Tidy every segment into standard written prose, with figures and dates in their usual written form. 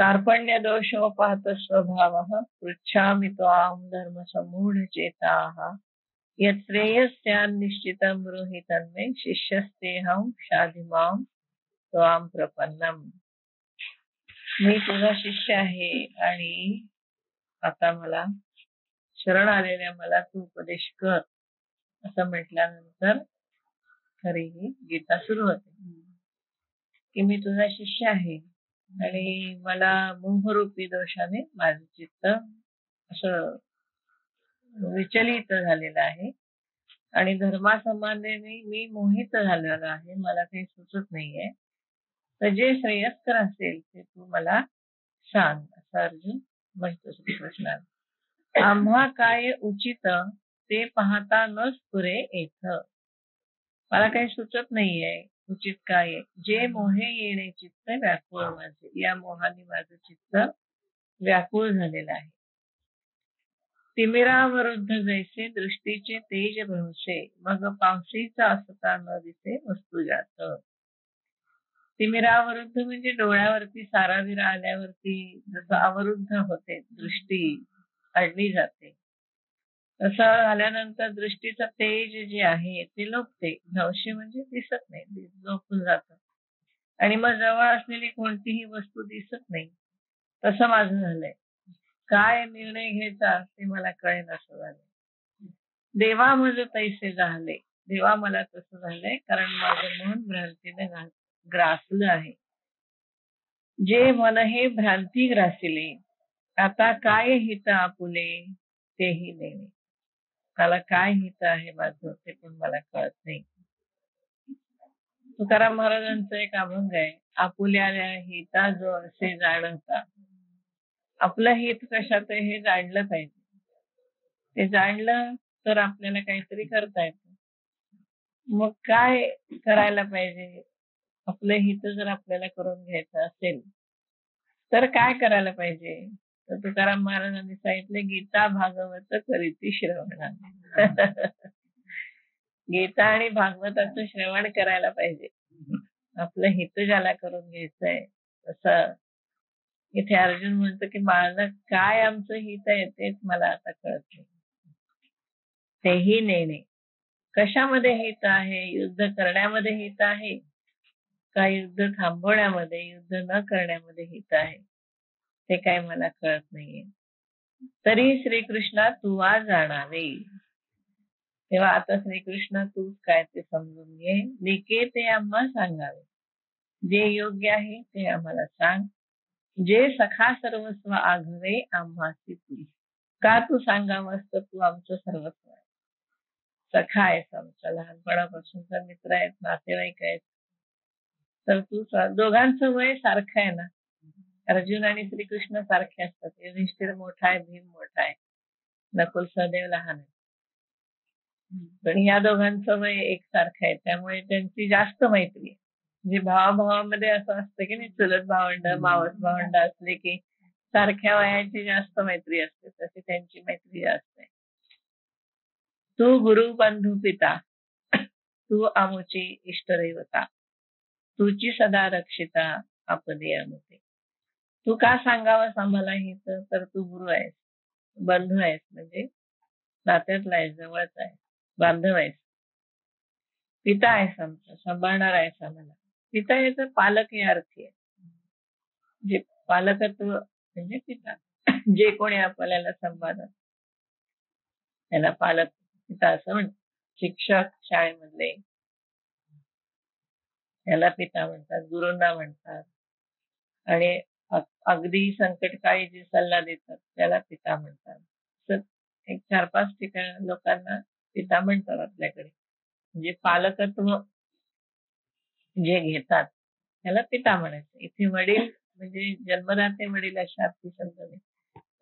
कार्पण्य दोषोपहत स्वभावः पृच्छामि त्वां धर्म सम्मूढ चेताः यत्श्रेयस्यान्निश्चितं ब्रूहि तन्मे शिष्यस्तेऽहं शाधि मां त्वां प्रपन्नम. मी तुझा शिष्य आहे आणि आता मला शरण आलेल्या मला तू उपदेश कर असं म्हटल्यानंतर खरी ही गीता सुरू होते की मी तुझा शिष्य आहे आणि मला मोहरूपी दोषाने माझं चित्त असं विचलित झालेलं आहे आणि धर्मासंबंधाने मी मोहित झालेलो आहे. मला काही सुचत नाहीये. तर जे श्रेयस्कर असेल ते तू मला सांग असं अर्जुन म्हणतो श्रीकृष्णाला. आम्हा काय उचित ते पाहता न स्फुरे येथ. मला काही सुचत नाहीये उचित काय. जे मोहे येणे चित्त व्याकुळ माझे. या मोहाने माझं चित्त व्याकुळ झालेलं आहे. तिमिरावरुद्ध जैसे दृष्टीचे तेज भ्रंशे मग पावसीचा असता न दिसे वस्तू जात. तिमिरावरुद्ध म्हणजे डोळ्यावरती साराविरा आल्यावरती जसं अवरुद्ध होते दृष्टी अडली जाते तसं आल्यानंतर दृष्टीचं तेज जे आहे ते लोपते. भ्रंशे म्हणजे दिसत नाही, लोपून जात आणि मग जवळ असलेली कोणतीही वस्तू दिसत नाही. तसं माझं झालंय. काय निर्णय घ्यायचा ते मला कळेन असं झालंय. देवा मज तैसे झाले. देवा मला तसं झालंय कारण माझं मन भ्रांतीने ग्रासलं आहे. जे मन हे भ्रांती ग्रासिले आता काय हित आपुले तेही नेणे. मला काय हित आहे माझं ते पण मला कळत नाही. तुकाराम महाराजांचं एक अभंग आहे. आपुल्या हिता जो असे जाणता. आपलं हित कशात आहे हे जाणलं पाहिजे. ते जाणलं तर आपल्याला काहीतरी करता येतं. मग काय करायला पाहिजे. आपलं हित जर आपल्याला करून घ्यायचं असेल तर काय करायला पाहिजे. तर तुकाराम महाराजांनी सांगितले गीता भागवत करीती श्रवण. गीता आणि भागवताचं श्रवण करायला पाहिजे. आपलं हित ज्याला करून घ्यायचंय तसं इथे अर्जुन म्हणतो की माझं काय आमचं हित आहे तेच मला आता कळत नाही. तेही नेणे. कशामध्ये हित आहे. युद्ध करण्यामध्ये हित आहे का युद्ध थांबवण्यामध्ये युद्ध न करण्यामध्ये हित आहे ते काय मला कळत नाहीये. तरी श्रीकृष्णा तू जाणावे. तेव्हा आता श्रीकृष्ण तूच काय ते समजून घे. निके ते आम्हा सांगावे. जे योग्य आहे ते आम्हाला सांग. जे सखा सर्वस्व आघवे आम्हासी तू. का तू सांगावंस तर तू आमचं सर्वस्व आहे. सखा आहेस आमचा. लहानपणापासूनचा मित्र आहेत, नातेवाईक आहेत. तर तू दोघांचं वय सारखं आहे ना. अर्जुन आणि श्रीकृष्ण सारखे असतात. युधिष्ठिर मोठा आहे, भीम मोठा आहे, नकुल सहदेव लहान आहे. पण या दोघांचं वय एकसारखं आहे त्यामुळे त्यांची जास्त मैत्री आहे. म्हणजे भावाभावामध्ये असं असतं की नाही. चुलत भावंड मावस भावंड असले की सारख्या वयाची जास्त मैत्री असते तशी त्यांची मैत्री जास्त आहे. तू गुरु बंधू पिता तू आमुची इष्टदैवता तुची सदा रक्षिता आपदे अमुते. तू का सांगावंस आम्हाला ही तर तू गुरु आहेस, बंधू आहेस म्हणजे नात्यातला आहेस, जवळचा आहे, बांधव आहेस. पिता आहेस आमचा, सांभाळणार आहेस आम्हाला. पिता याचा पालक या अर्थी आहे. जे पालकत्व म्हणजे पिता. जे कोणी आपल्याला सांभाळतात त्याला पालक पिता असं म्हणतात. शिक्षक शाळेमधले त्याला पिता म्हणतात, गुरूंना म्हणतात. आणि अगदी संकटकाळी जे सल्ला देतात त्याला पिता म्हणतात. एक 4-5 ठिकाणी लोकांना पिता म्हणतात आपल्याकडे. म्हणजे पालकत्व जे घेतात त्याला पिता म्हणायचं. इथे वडील म्हणजे जन्मदाते वडील अशा अर्थी शब्द नाही,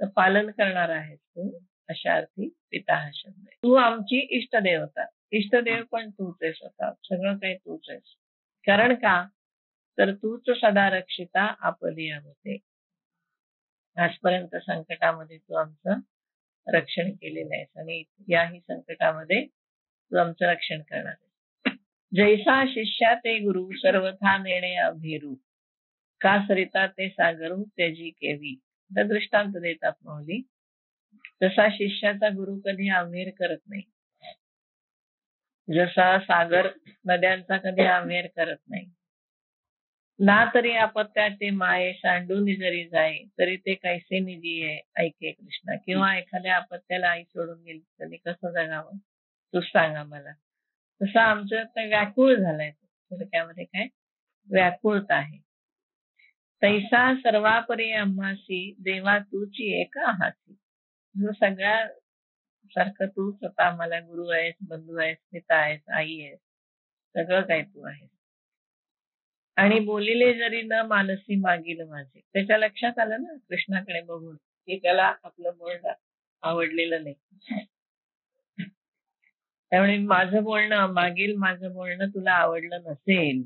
तर पालन करणार आहेस तू अशा अर्थी पिता हा शब्द आहे. तू आमची इष्टदेवता. इष्टदेव पण तूच आहेस. स्वतः सगळं काही तूच आहेस. कारण का तर तूच सदा रक्षिता आपदी होते. आजपर्यंत संकटामध्ये तू आमचं रक्षण केलेलं आहेस आणि याही संकटामध्ये तू आमचं रक्षण करणार आहेस. जैसा शिष्या ते गुरु सर्वथा नेणे अभेरू. का सरिता ते सागरू त्याची केवी. तर दृष्टांत देतात माऊली. जसा शिष्याचा गुरु कधी आम्हेर करत नाही, जसा सागर नद्यांचा कधी आम्हेर करत नाही, ना तरी आपत्याचे माये सांडून जरी जाय तरी ते कैसे निधी आहे ऐके कृष्णा. किंवा एखाद्या आपत्याला आई सोडून गेली तरी कसं जगावं तू सांगा मला. तसं आमचं तर व्याकुळ झालाय. थोडक्यामध्ये काय व्याकुळता आहे. तैसा सर्वापरी आम्हासी देवा तूची एक आहासी. जो सगळ्या सारखं तू स्वतः आम्हाला गुरु आहेस, बंधू आहेस, पिता आहेस, आई आहेस, सगळं काही तू आहेस. आणि बोलिले जरी न मानसी मागील माझे. त्याच्या लक्षात आलं ना कृष्णाकडे बघून की त्याला आपलं बोलणं आवडलेलं नाही. त्यामुळे माझं बोलणं मागील माझं बोलणं तुला आवडलं नसेल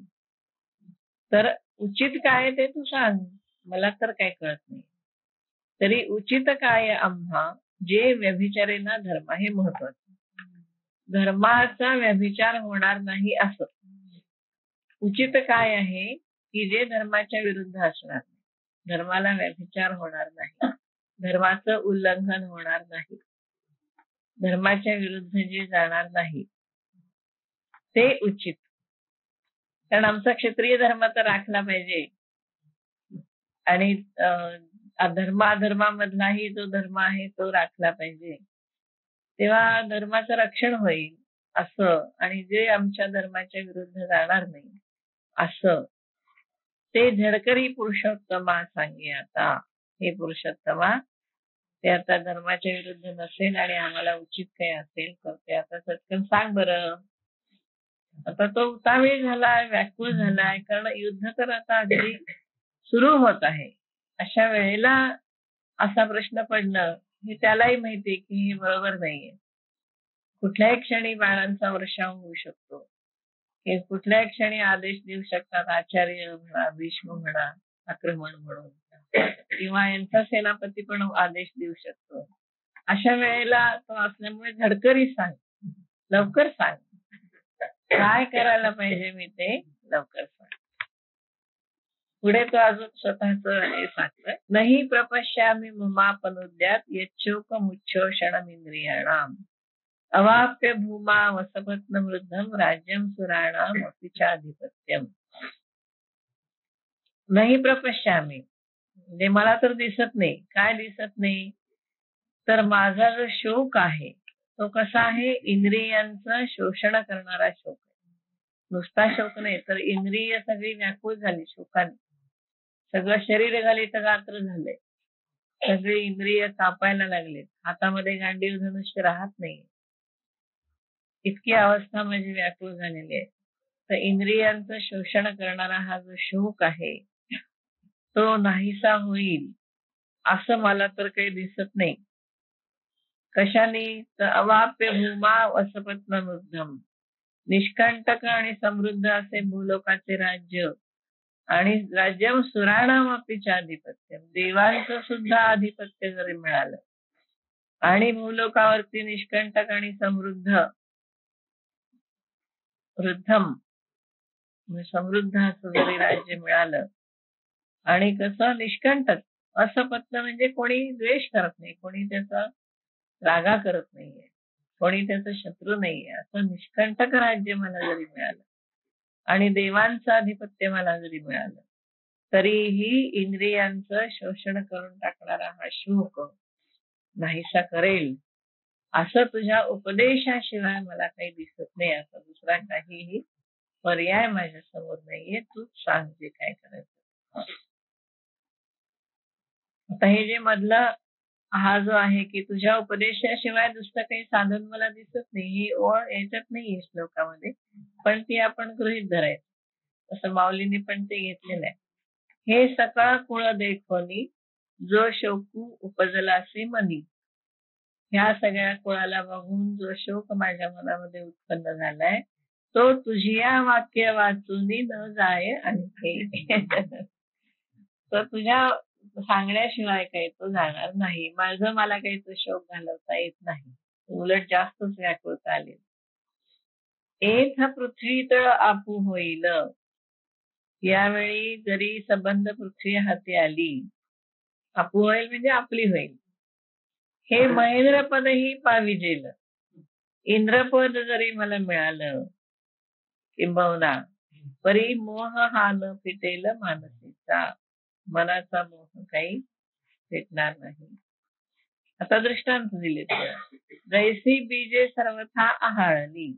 तर उचित काय ते तू सांग, मला तर काय कळत नाही. तरी उचित काय आम्हा जे व्यभिचारेना धर्म. हे महत्वाचं. धर्माचा व्यभिचार होणार नाही असं उचित काय आहे की जे धर्माच्या विरुद्ध असणार नाही, धर्माला व्यभिचार होणार नाही, धर्माचं उल्लंघन होणार नाही, धर्माच्या विरुद्ध जे जाणार नाही ते उचित. कारण आमचा क्षत्रिय धर्म तर राखला पाहिजे आणि धर्म अधर्मामधलाही जो धर्म आहे तो राखला पाहिजे, तेव्हा धर्माचं रक्षण होईल असं. आणि जे आमच्या धर्माच्या विरुद्ध जाणार नाही असं ते झडकरी पुरुषोत्तमा सांगे आता. हे पुरुषोत्तमा, ते आता धर्माच्या विरुद्ध नसेल आणि आम्हाला उचित काही असेल तर ते आता चटकन सांग बरं. आता तो उतावीळ झालाय, व्याकुळ झालाय, कारण युद्ध तर आता अगदी सुरू होत आहे. अशा वेळेला असा प्रश्न पडणं हे त्यालाही माहितीये की हे बरोबर नाहीये. कुठल्याही क्षणी बाणांचा वर्षाव होऊ शकतो, की कुठल्याही क्षणी आदेश देऊ शकतात आचार्य म्हणा, भीष्म म्हणा, आक्रमण म्हणून, किंवा यांचा सेनापती पण आदेश देऊ शकतो. अशा वेळेला तो असल्यामुळे धडकरी सांग, लवकर सांग, काय करायला पाहिजे मी ते लवकर सांग. पुढे तो अजून स्वतःच हे सांगतोय. नाही प्रपश्यामी ममापनुद्यात यच्चोक मुच्छोषणम इंद्रियाणाम अवाप्य भूमा वसपत्न वृद्धम राज्यम सुराणाम अपिचाधिपत्यम. नाही प्रपश्यामी म्हणजे मला तर दिसत नाही. काय दिसत नाही तर माझा जो शोक आहे तो कसा आहे, इंद्रियांचं शोषण करणारा शोक आहे. नुसता शोक नाही तर इंद्रिय सगळी व्याकुळ झाली शोकाने, सगळं शरीर घालीत गात्र झालंय, सगळी इंद्रिय कापायला लागलेत, हातामध्ये गांडीव धनुष्य राहत नाही, इतकी अवस्था माझी व्याकुळ झालेली आहे. तर इंद्रियांचं शोषण करणारा हा जो शोक आहे तो नाहीसा होईल असं मला तर काही दिसत नाही. कशाने तर अवाप्य भूमा वसपत्नमुद्धम, निष्कंटक आणि समृद्ध असे भूलोकाचे राज्य आणि राज्यम सुराणामपीच्या आधिपत्य, देवांचं सुद्धा आधिपत्य जरी मिळालं आणि भूलोकावरती निष्कंटक आणि समृद्ध वृद्धम समृद्ध असं जरी राज्य मिळालं आणि कसं निष्कंटक, असपत्न म्हणजे कोणी द्वेष करत नाही, कोणी त्याचा रागा करत नाहीये, कोणी त्याचा शत्रू नाहीये, असं निष्कंटक राज्य मला जरी मिळालं आणि देवांचं आधिपत्य मला जरी मिळालं तरीही इंद्रियांचं शोषण करून टाकणारा हा शोक नाहीसा करेल असं तुझ्या उपदेशाशिवाय मला काही दिसत नाही. असं दुसरा काहीही पर्याय माझ्या समोर नाहीये, तूच सांग जे काय करायचं. आता हे जे मधला हा जो आहे की तुझ्या उपदेशाशिवाय दुसरं काही साधन मला दिसत नाही, ही ओळ याच्यात नाहीये श्लोकामध्ये, पण ती आपण गृहीत धरायचं. तसं माऊलीने पण ते घेतलेलं आहे. हे सकाळ कुळ देखोनी जो शोकू उपजलासे मनी. ह्या सगळ्या कुळाला बघून जो शोक माझ्या मनामध्ये उत्पन्न झालाय तो तुझिया वाक्य वाचूनी न जाय आणखी. तर तुझ्या सांगण्याशिवाय काही तो जाणार नाही. मला काही तो शोक घालवता येत नाही, उलट जास्तच व्याकुळता आली. एथ पृथ्वी तळ आपू होईल यावेळी जरी संबंध पृथ्वी हाती आली, आपू होईल म्हणजे आपली होईल. हे महेंद्रपदही पाविजेल, इंद्रपद जरी मला मिळालं किंबहुना, परी मोह हा न फिटेल मानसीचा, मनाचा मोह काही फिटणार नाही. आता दृष्टांत दिले. जैसी बीजे सर्वथा आहाळली,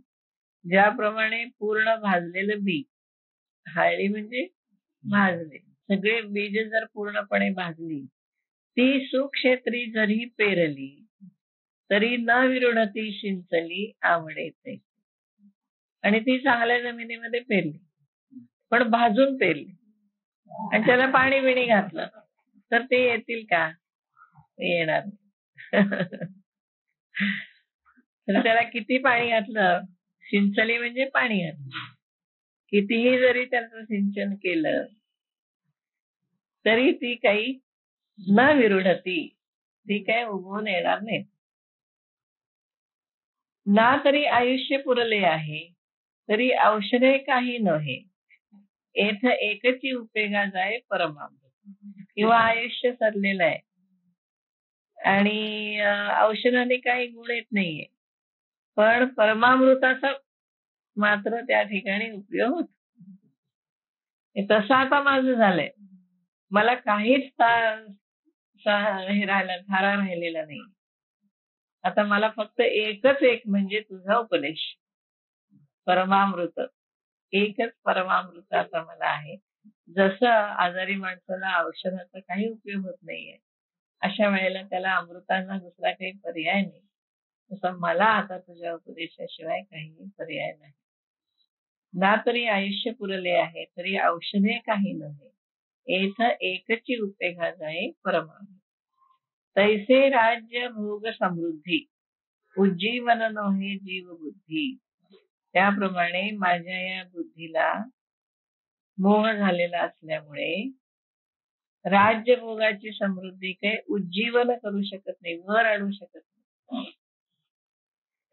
ज्याप्रमाणे पूर्ण भाजलेलं बी, हाळली म्हणजे भाजले, सगळे बीज जर पूर्णपणे भाजली, ती सुक्षेत्री जरी पेरली, तरी न विरुणती शिंचली आवडे तैसी. आणि ती चांगल्या जमिनीमध्ये पेरली, पण भाजून पेरली आणि त्याला पाणी बिणी घातलं, तर ते येतील का? ते येणार नाही. तर त्याला किती पाणी घातलं, सिंचली म्हणजे पाणी घातलं, कितीही जरी त्याचं सिंचन केलं तरी ती काही न विरुढती, ती काही उगवून येणार नाही. ना तरी आयुष्य पुरले आहे, तरी औषधे काही नव्हे, येथ एकची उपेगा जाय परमामृत. किंवा आयुष्य सरलेलं आहे आणि औषधाने काही गुण येत नाहीये, पण परमामृताचा मात्र त्या ठिकाणी उपयोग होतो. तसं आता माझं झालंय, मला काहीच हे धारा राहिलेला नाही. आता मला फक्त एकच एक म्हणजे तुझा उपदेश, परमामृत. एकच परमामृत आता मला आहे. जसं आजारी माणसाला औषधाचा काही उपयोग होत नाहीये, अशा वेळेला त्याला अमृतांना दुसरा काही पर्याय नाही, तसं मला आता तुझ्या उपदेशाशिवाय काही पर्याय नाही. ना तरी आयुष्य पुरले आहे, तरी औषधे काही नव्हे, येथ एकची उपेगा जाय परमामृत. तैसे राज्य भोग समृद्धी, उज्जीवन नव्हे जीव बुद्धी. त्याप्रमाणे माझ्या या बुद्धीला मोह झालेला असल्यामुळे राज्य भोगाची समृद्धी काही उज्जीवन करू शकत नाही, वर आणू शकत नाही.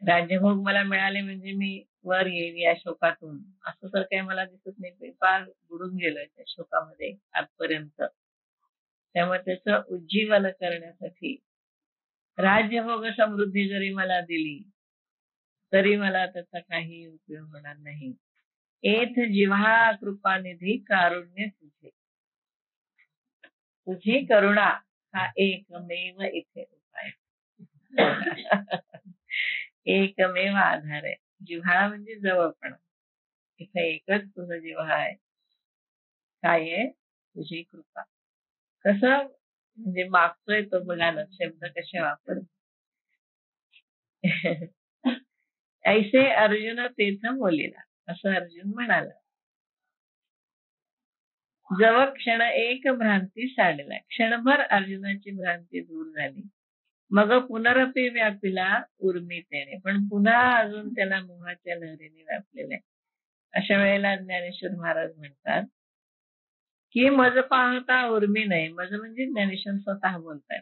राज्यभोग मला मिळाले म्हणजे मी वर येईल या शोकातून, असं तर काही मला दिसत नाही. फार बुडून गेलोय त्या शोकामध्ये आजपर्यंत. त्यामुळे त्याचं उज्जीवन करण्यासाठी राज्यभोग समृद्धी जरी मला दिली, तरी मला त्याचा काही उपयोग होणार नाही. एथ जिव्हा कृपानिधी कारुण्य तुझे, तुझी करुणा हा एकमेव इथे उपाय. एकमेव आधार आहे. जिव्हाळा म्हणजे जवळपणा. इथे एकच तुझं जिव्हाळा आहे. काय आहे? तुझी कृपा. कसं म्हणजे मागतोय तो, बघा ना शब्द कसे वापरतो. ऐसे अर्जुन तेथ बोलिला, असं अर्जुन म्हणाला. जवळ क्षण एक भ्रांती साडला, क्षणभर अर्जुनाची भ्रांती दूर झाली. मग पुनरपी व्यापिला उर्मितेने, पण पुन्हा अजून त्याला मोहाच्या लहरीने व्यापलेला आहे. अशा वेळेला ज्ञानेश्वर महाराज म्हणतात की मज पाहता उर्मी नाही. मज म्हणजे ज्ञानेश्वर स्वतः बोलतात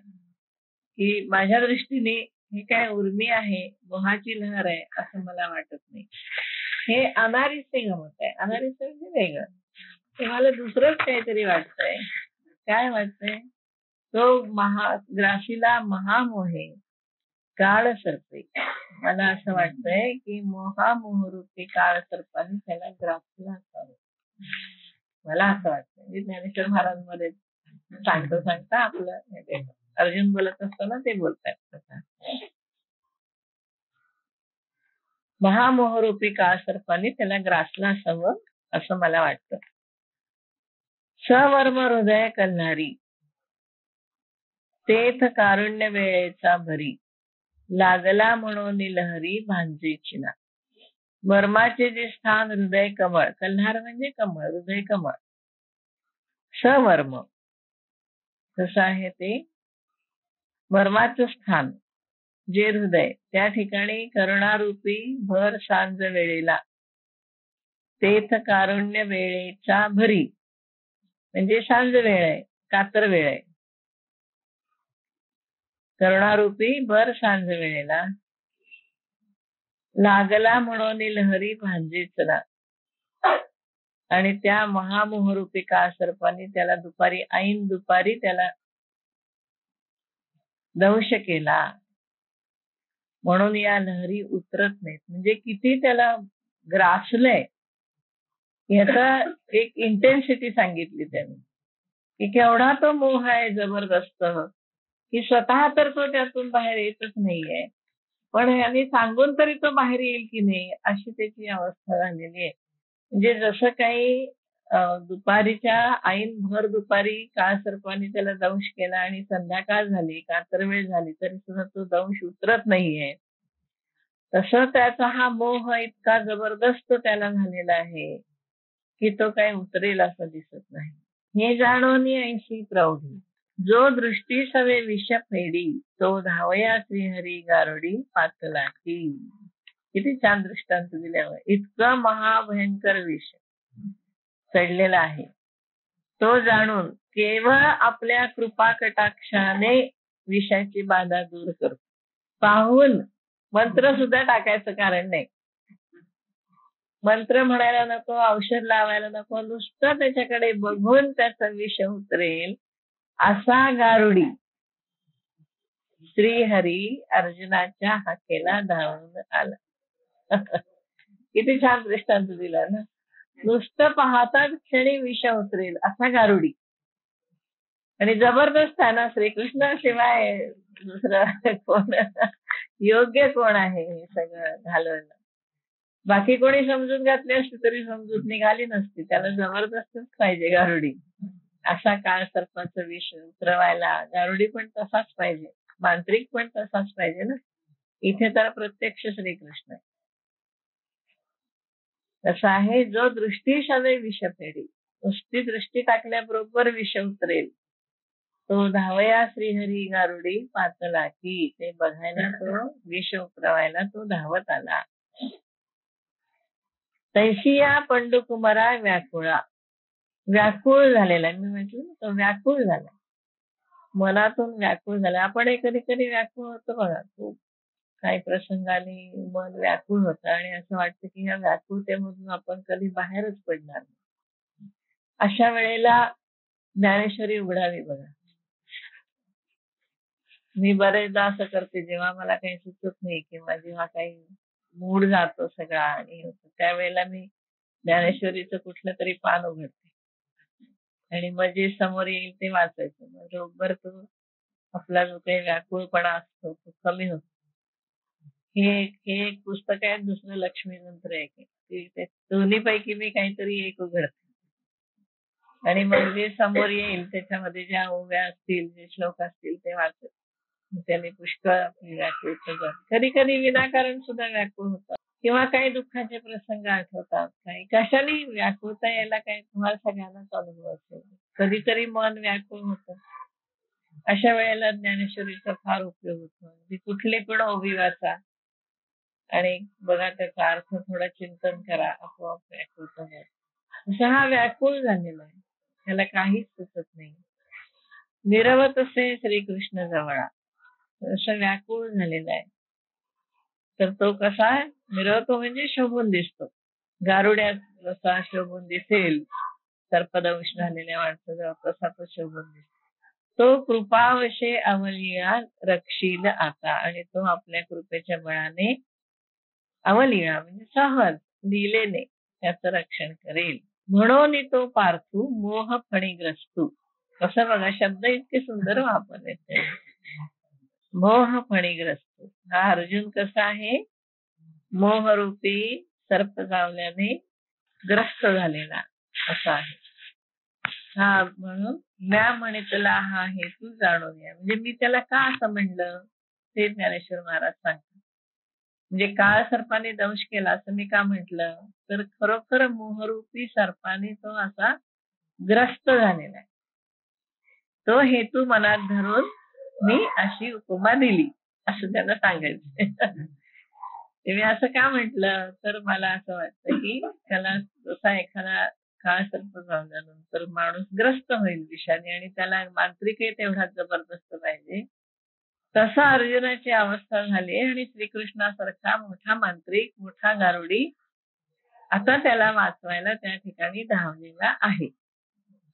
की माझ्या दृष्टीने हे काय उर्मी आहे, मोहाची लहर आहे असं मला वाटत नाही. हे अनारीचे गमत आहे. अनारीचं म्हणजे वेगळं, तुम्हाला दुसरंच काहीतरी वाटतंय. काय वाटतंय? तो ग्रासीला महामोहे काळ सर्पे. मला असं वाटतंय की मोहरूपी काळ सर्पाने त्याला ग्रासला असावं. मला असं वाटतं. म्हणजे ज्ञानेश्वर महाराज मध्ये सांगता आपलं अर्जुन बोलत असताना ते बोलतात. महामोहरूपी काळ सर्पाने त्याला ग्रासला असावं असं मला वाटतं. सवर्म हृदय कल्हारी, तेथ कारुण्य वेळेचा भरी, लागला म्हणून लहरी भांजीची ना. वर्माचे जे स्थान हृदय कमळ, कल्हार म्हणजे कमळ, हृदय कमळ. सवर्म कसं आहे ते वर्माचं स्थान जे हृदय, त्या ठिकाणी करुणारूपी भर सांज वेळेला, तेथ कारुण्य वेळेचा भरी म्हणजे सांज वेळ आहे, कातर वेळ आहे. करुणारूपी भर सांज वेळेला लागला म्हणून लहरी भांजीच ना. आणि त्या महामोहरूपी काळ सर्पाने त्याला ऐन दुपारी त्याला दंश केला. म्हणून या लहरी उतरत नाहीत. म्हणजे किती त्याला ग्रासलंय याचा एक इंटेन्सिटी सांगितली त्यांनी, की केवढा तो मोह आहे जबरदस्त, की स्वतः तर तो त्यातून बाहेर येतच नाहीये, पण यांनी सांगून तरी तो बाहेर येईल की नाही अशी त्याची अवस्था झालेली आहे. म्हणजे जसं काही दुपारीच्या ऐन भर दुपारी काळ सर्पाने त्याला दंश केला आणि संध्याकाळ झाली, कातर वेळ झाली, तरी सुद्धा तो दंश उतरत नाहीये. तसं त्याचा हा मोह इतका जबरदस्त त्याला झालेला आहे की तो काय उतरेल असं दिसत नाही. हे जाणून ऐशी प्रौढी जो दृष्टी सवे विष फेडी, तो धावया श्रीहरी गारुडी पातलाची. किती छान दृष्टांत दिल्यावर. इतकं महाभयंकर विष चढलेला आहे, तो जाणून केवळ आपल्या कृपा कटाक्षाने विषाची बाधा दूर करतो. पाहून मंत्र सुद्धा टाकायचं कारण नाही. मंत्र म्हणायला नको, औषध लावायला नको, नुसतं त्याच्याकडे बघून त्याचं विष उतरेल असा गारुडी श्रीहरी अर्जुनाच्या हाकेला धावून आला. किती छान दृष्टांत दिला ना. नुसतं पाहताच क्षणी विष उतरेल असा गारुडी. आणि जबरदस्त आहे ना. श्रीकृष्ण शिवाय दुसरं कोण योग्य कोण आहे हे सगळं घालवायला. बाकी कोणी समजून घातली असती तरी समजूत निघाली नसती. त्याला जबरदस्तच पाहिजे गारुडी. असा काळ सर्पाचं विष उतरवायला गारुडी पण तसाच पाहिजे, मांत्रिक पण तसाच पाहिजे ना. इथे तर प्रत्यक्ष श्रीकृष्ण आहे. तसं आहे जो दृष्टी शवे विष फेडी, नुसती दृष्टी टाकल्याबरोबर विष उतरेल, तो धावया श्रीहरी गारुडी पातला की. ते बघायला तो विष उतरवायला तो धावत आला. तैसिया पंडुकुमारा व्याकुळा, व्याकुळ झालेला. मी म्हटलं तो व्याकुळ झाला, मनातून व्याकुळ झाला. आपण कधी कधी व्याकुळ होतो बघा. खूप काही प्रसंगाने मन व्याकुळ होतं आणि असं वाटतं की या व्याकुळतेमधून आपण कधी बाहेरच पडणार नाही. अशा वेळेला ज्ञानेश्वरी उघडावी बघा. मी बरेचदा असं करते, जेव्हा मला काही सुचत नाही किंवा जेव्हा काही मूड जातो सगळा आणि त्यावेळेला मी ज्ञानेश्वरीचं कुठलं तरी पान उघडते आणि मग जे समोर येईल ते वाचायचं. बरोबर तो आपला जो काही व्याकुळपणा असतो तो कमी होतो. हे एक पुस्तक आहे, दुसरं लक्ष्मी मंत्र आहे. दोन्ही पैकी मी काहीतरी एक उघडते आणि मग जे समोर येईल त्याच्यामध्ये ज्या ओव्या असतील, जे श्लोक असतील ते वाचत. त्याने पुष्कळ आपली व्याकुळता. कधी कधी विनाकारण सुद्धा व्याकुळ होतात किंवा काही दुःखाचे प्रसंग आठवतात. काही कशाने व्याकुळता यायला काही तुम्हाला सगळ्यांनाच अनुभव असेल. कधीतरी मन व्याकुळ होतं. अशा वेळेला ज्ञानेश्वरीचा फार उपयोग होतो. कुठली पण ओवी वाचा आणि बघा त्याचा अर्थ थोडा चिंतन करा, आपोआप व्याकुळता होईल. असा हा व्याकुळ झालेला आहे, त्याला काहीच सुचत नाही. निरवत से श्रीकृष्ण जवळा, असं व्याकुळ झालेला आहे. तर तो कसा आहे? निरवतो म्हणजे शोभून दिसतो. गारुड्यात जसा शोभून दिसेल सर्पदंश झालेल्या माणसाजवळ, तसा तो शोभून दिसतो. तो कृपावशे अवलिया रक्षील आता, आणि तो आपल्या कृपेच्या बळाने अवलिया म्हणजे सहज लीलेने त्याचं रक्षण करेल. म्हणून तो पार्थू मोह फणीग्रस्तू. कसं बघा, शब्द इतके सुंदर वापरले ते. मोह फणीग्रस्तू. हा अर्जुन कसा आहे? मोहरूपी सर्प चावल्याने ग्रस्त झालेला असा आहे. हा म्हणून म्या म्हणितला हा हेतू जाणून या. म्हणजे मी त्याला का असं म्हणलं ते ज्ञानेश्वर महाराज सांगतात. म्हणजे काळ सर्पाने दंश केला असं मी का म्हंटल, तर खरोखर मोहरूपी सर्पाने तो असा ग्रस्त झालेला आहे. तो हेतू मनात धरून मी अशी उपमा दिली असं त्यांना सांगायचं. मी असं का म्हंटल, तर मला असं वाटतं की त्याला जसा एखादा काळ सर्प चावल्यानंतर माणूस ग्रस्त होईल विषाने आणि त्याला मांत्रिकही तेवढाच जबरदस्त पाहिजे, तसा अर्जुनाची अवस्था झाली. आणि श्रीकृष्णासारखा मोठा मांत्रिक, मोठा गारुडी आता त्याला वाचवायला त्या ठिकाणी धावलेला आहे,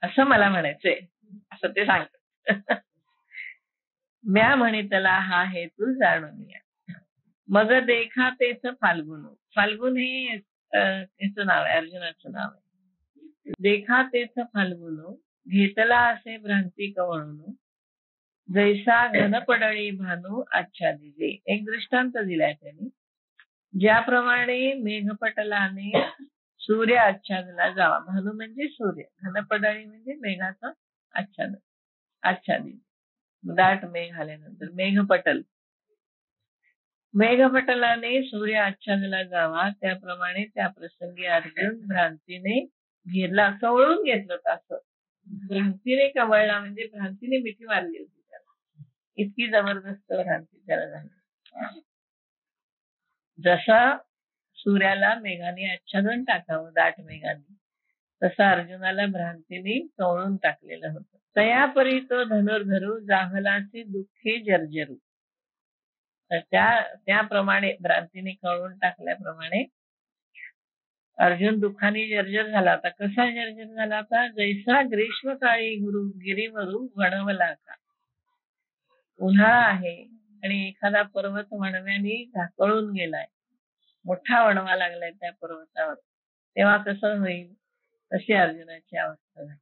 असं मला म्हणायचंय. असं ते सांगतात. म्या म्हणितला हा हेतू जाणून या, मग देखा तेच फाल्गुन. फाल्गुन हे याचं नाव आहे, अर्जुनाचं नाव आहे. देखा तेच फाल्गुन, घेतला असे भ्रांती कवळून, जैसा घनपडळी भानू आच्छादिले. एक दृष्टांत दिलाय त्यांनी. ज्याप्रमाणे मेघपटलाने सूर्य आच्छादला जावा, भानू म्हणजे सूर्य, घनपडळी म्हणजे मेघाचं आच्छादन, आच्छादित दाट मेघ आल्यानंतर मेघपटल. मेघपटलाने सूर्य आच्छादला जावा, त्याप्रमाणे त्या प्रसंगी अर्जुन भ्रांतीने घेरला, कवळून घेतलं. असं भ्रांतीने कवळला म्हणजे भ्रांतीने मिठी मारली होती त्याला, इतकी जबरदस्त भ्रांती त्याला झाली. जसा सूर्याला मेघाने आच्छादन टाकावं दाट मेघाने, तसं अर्जुनाला भ्रांतीने कवळून टाकलेलं होतं. तयापरी तो धनुर्धरू, जाहलासी दुःखे जर्जरू. तर त्याप्रमाणे भ्रांतीने कळवून टाकल्याप्रमाणे अर्जुन दुःखाने जर्जर झाला होता. कसा जर्जर झाला होता? जैसा ग्रीष्मकाळी गिरीवरून वणवला का. उन्हाळा आहे आणि एखादा पर्वत वणव्याने झाकळून गेलाय, मोठा वणवा लागलाय त्या पर्वतावर, तेव्हा कसं होईल, तशी अर्जुनाची अवस्था झाली.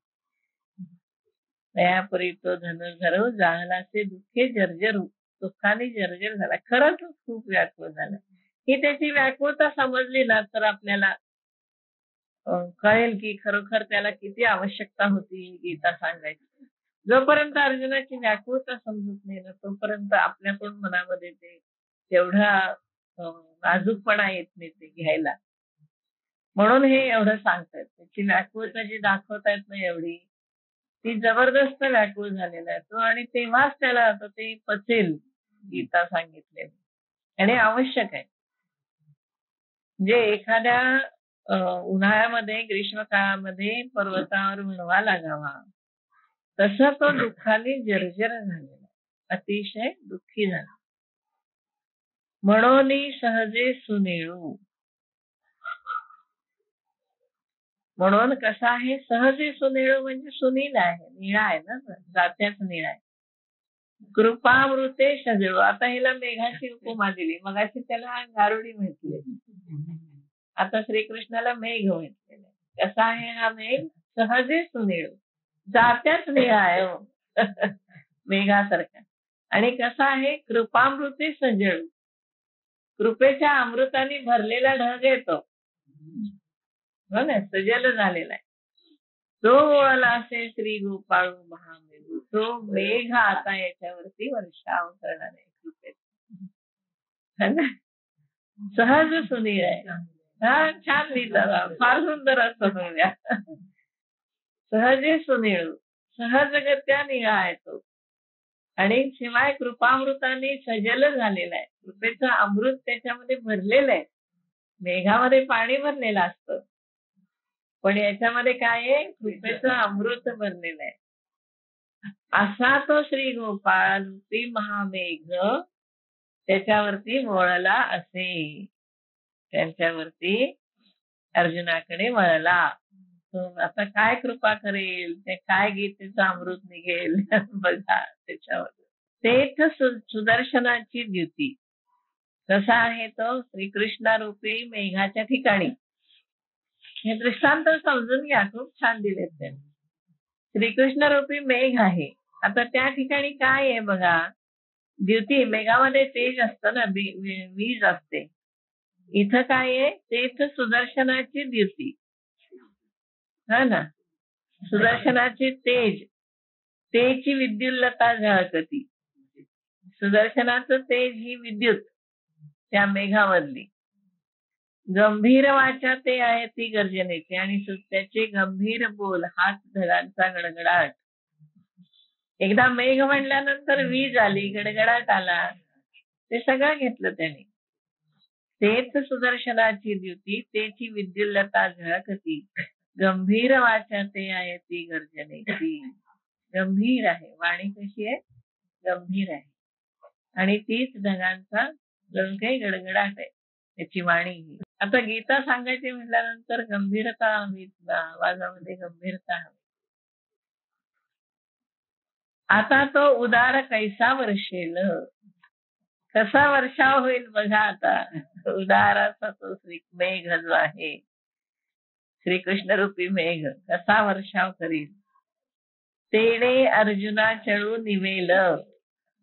तयापरी तो धनुर्धरू, जाहलासे दुःखे जर्जरू. दुःखाने जर्जर झाला, खरंच खूप व्याकुळ झाला. ही त्याची व्याकुळता समजली ना तर आपल्याला कळेल की खरोखर त्याला किती आवश्यकता होती गीता सांगायची. जोपर्यंत अर्जुनाची व्याकुळता समजत नाही ना तोपर्यंत आपल्याकडून मनामध्ये ते तेवढा नाजूकपणा येत नाही ते घ्यायला. म्हणून हे एवढं सांगतायत. त्याची व्याकुळता जी दाखवतायत ना एवढी, ती जबरदस्त व्याकुळ झालेला आहे तो, आणि तेव्हाच त्याला आता ते पचेल गीता सांगितले, आणि आवश्यक आहे. म्हणजे एखाद्या उन्हाळ्यामध्ये ग्रीष्म काळामध्ये पर्वतावर वणवा लागावा, तसं तो दुःखाने जर्जर झालेला, अतिशय दुःखी झाला. म्हणून सहजे सुनेळू. म्हणून कसा आहे, सहजे सुनेळू म्हणजे सुनील आहे, निळा आहे ना, जात्याच निळा आहे. कृपामृते सजळू. आता हिला मेघाची उपमा दिली, मगाशी त्याला गारुडी म्हटले, आता श्रीकृष्णाला मेघ म्हटलेला. कसा आहे हा मेघ? सहजे सुनेळू, जात्याच निळा आहे हो. मेघासारखा. आणि कसा आहे? कृपामृते सजळू, कृपेच्या अमृताने भरलेला ढग येतो, हो ना, सजल झालेला आहे. तो वळला असे श्री गोपाळू महामेघू. तो मेघ आता याच्यावरती वर्षाव करणार आहे कृपेचा. सहज सुनील आहे. हा, छान लिहिलं, फार सुंदर असं म्हणूया. सहजे सुनीळ, सहजगत्या निळा आहे तो, आणि शिवाय कृपामृताने सजल झालेला आहे. कृपेचं अमृत त्याच्यामध्ये भरलेलं आहे. मेघामध्ये पाणी भरलेलं असतं, पण याच्यामध्ये काय आहे? कृपेचं अमृत भरलेलं आहे. असा तो श्री गोपाळ रूपी महामेघ त्याच्यावरती वळला असे, त्यांच्यावरती अर्जुनाकडे वळला. आता काय कृपा करेल, ते काय गीतेचं अमृत निघेल बघा त्याच्यावर. तेथ सुदर्शनाची द्युती. कसा आहे तो? श्रीकृष्णारूपी मेघाच्या ठिकाणी. हे दृष्टांत समजून घ्या, खूप छान दिलेत त्यांनी. श्रीकृष्णारूपी मेघ आहे, आता त्या ठिकाणी काय आहे बघा, द्युती. मेघामध्ये तेज असतं ना, वीज असते. इथं काय आहे? तेथ सुदर्शनाची द्युती, हा ना, सुदर्शनाची तेज, तेची विद्युल्लता झळकती. सुदर्शनाचं तेज ही विद्युत त्या मेघामधली. गंभीर वाचा ते आहे ती गर्जनेची, आणि त्याचे गंभीर बोल हाच ढगांचा गडगडाट. एकदा मेघ म्हणल्यानंतर वीज आली, गडगडाट आला, ते सगळं घेतलं त्याने. तेच सुदर्शनाची द्युती, तेची विद्युल्लता झळकती. गंभीर वाचा ते आहे ती गर्जनेची. गंभीर आहे वाणी, कशी आहे? गंभीर आहे, आणि तीच ढगांचा काही गडगडाट आहे त्याची वाणी. आता गीता सांगायची म्हटल्यानंतर गंभीरता हवी, आवाजामध्ये गंभीरता हवी. आता तो उदार कैसा वर्षेल, कसा वर्षाव होईल बघा आता. उदाराचा तो मेघ जो आहे, श्रीकृष्ण रूपी मेघ कसा वर्षाव करील. तेने अर्जुना चळू निवेल,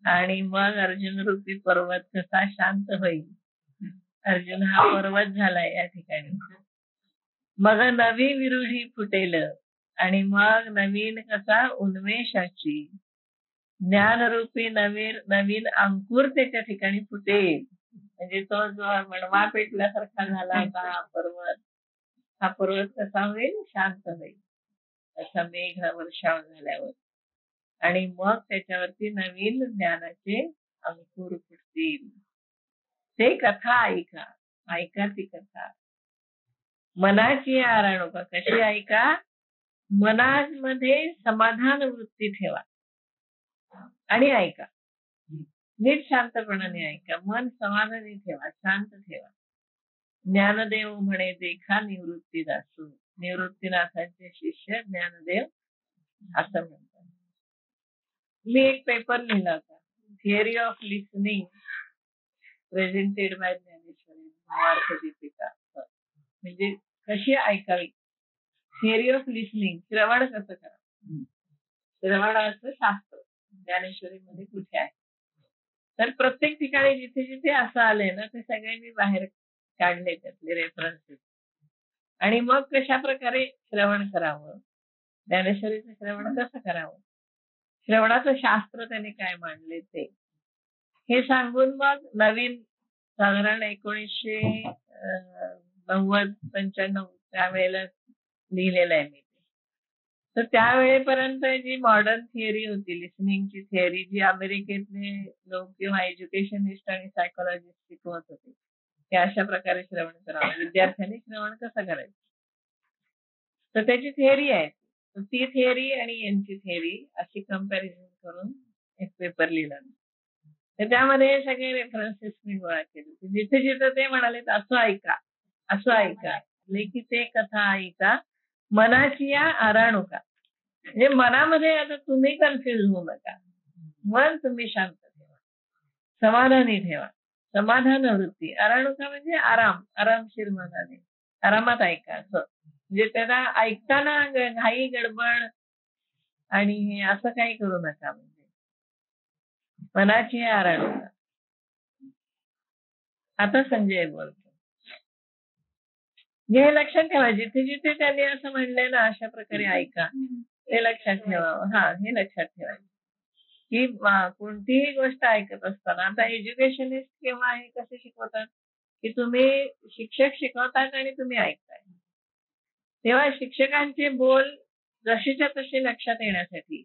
आणि मग अर्जुन रूपी पर्वत कसा शांत होईल. अर्जुन हा पर्वत झालाय या ठिकाणी. मग नवी विरुढी फुटेल, आणि मग नवीन कसा उन्मेषाची ज्ञानरूपी नवीन अंकुर त्याच्या ठिकाणी फुटेल. म्हणजे तो जो मणवा पेटल्यासारखा झाला होता हा पर्वत कसा होईल, शांत होईल. असा मेघ वर्षाव झाल्यावर, आणि मग त्याच्यावरती नवीन ज्ञानाचे अंकुर फुटतील. ते कथा ऐका, ऐका ती कथा. मनाची आराणुका कशी ऐका, मनामध्ये समाधान वृत्ती ठेवा आणि ऐका. नीट शांतपणाने ऐका, मन समाधानी ठेवा, शांत ठेवा. ज्ञानदेव म्हणे देखा निवृत्ती दासू, निवृत्तीनाथांचे शिष्य ज्ञानदेव असं म्हणतात. मी एक पेपर लिहिला होता, theory of listening presented bye Dnyaneshwari Deepika. म्हणजे कशी ऐकावी, थिअरी ऑफ लिसनिंग, श्रवण कसं करा. श्रवणाचं शास्त्र ज्ञानेश्वरीमध्ये कुठे आहे. तर प्रत्येक ठिकाणी जिथे जिथे असं आलंय ना, ते सगळे मी बाहेर काढले त्यातले रेफरन्सेस. आणि मग कशा प्रकारे श्रवण करावं, ज्ञानेश्वरीचं श्रवण कसं करावं, श्रवणाचं शास्त्र त्याने काय मांडले ते, हे सांगून मग नवीन साधारण 1990-95 त्यावेळेला लिहिलेलं आहे मी. तर त्यावेळेपर्यंत जी मॉडर्न थिअरी होती, लिसनिंगची थिअरी, जी अमेरिकेतले लोक किंवा एज्युकेशनिस्ट आणि सायकोलॉजिस्ट शिकवत होते, की अशा प्रकारे श्रवण करावं, विद्यार्थ्यांनी श्रवण कसं करायचं, तर त्याची थिअरी आहे. तर ती थिअरी आणि यांची थिअरी अशी कम्पॅरिझन करून एक पेपर लिहिला. तर त्यामध्ये सगळे रेफरन्सेस मी गोळा केले. जिथे जिथे ते म्हणाले असं ऐका, असं ऐका, लेखी ते कथा ऐका मनाची या आराणुका. म्हणजे मनामध्ये आता तुम्ही कन्फ्युज होऊ नका, मन तुम्ही शांत ठेवा, समाधानी ठेवा, समाधान वृत्ती. आराणुका म्हणजे आराम, आरामशीर मनाने आरामात ऐका असं. म्हणजे त्याला ऐकताना घाई गडबड आणि असं काही करू नका. म्हणजे मनाची आराणुका. आता संजय बोलतो. हे लक्षात ठेवा, जिथे जिथे त्यांनी असं म्हणलंय ना अशा प्रकारे ऐका, ते लक्षात ठेवावं. हा, हे लक्षात ठेवायचं की कोणतीही गोष्ट ऐकत असताना, आता एज्युकेशनिस्ट किंवा हे कसे शिकवतात की तुम्ही शिक्षक शिकवतात आणि तुम्ही ऐकताय, तेव्हा शिक्षकांचे बोल जशीच्या तसे लक्षात येण्यासाठी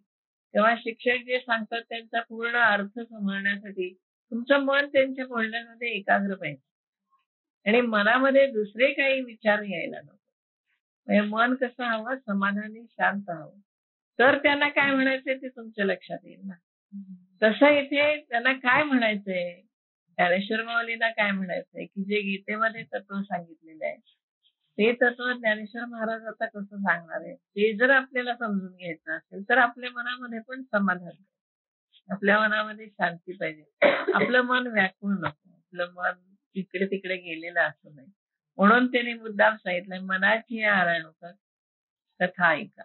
किंवा शिक्षक जे सांगतात त्यांचा पूर्ण अर्थ समजण्यासाठी तुमचं मन त्यांच्या बोलण्यामध्ये एकाग्र पाहिजे आणि मनामध्ये दुसरे काही विचार यायला नको. म्हणजे मन कसं हवं, समाधानी शांत हवं. तर त्यांना काय म्हणायचंय ते तुमच्या लक्षात येईल ना. तसं इथे त्यांना काय म्हणायचंय, ज्ञानेश्वर माऊलींना काय म्हणायचंय की जे गीतेमध्ये तत्व सांगितलेलं आहे ते तत्व ज्ञानेश्वर महाराज आता कसं सांगणार आहे, ते जर आपल्याला समजून घ्यायचं असेल तर आपल्या मनामध्ये पण समाधान, आपल्या मनामध्ये शांती पाहिजे. आपलं मन व्याकुळ नको, आपलं मन इकडे तिकडे गेलेलं असू नये. म्हणून त्याने मुद्दाम सांगितलंय मनाची आराणुका कथा ऐका.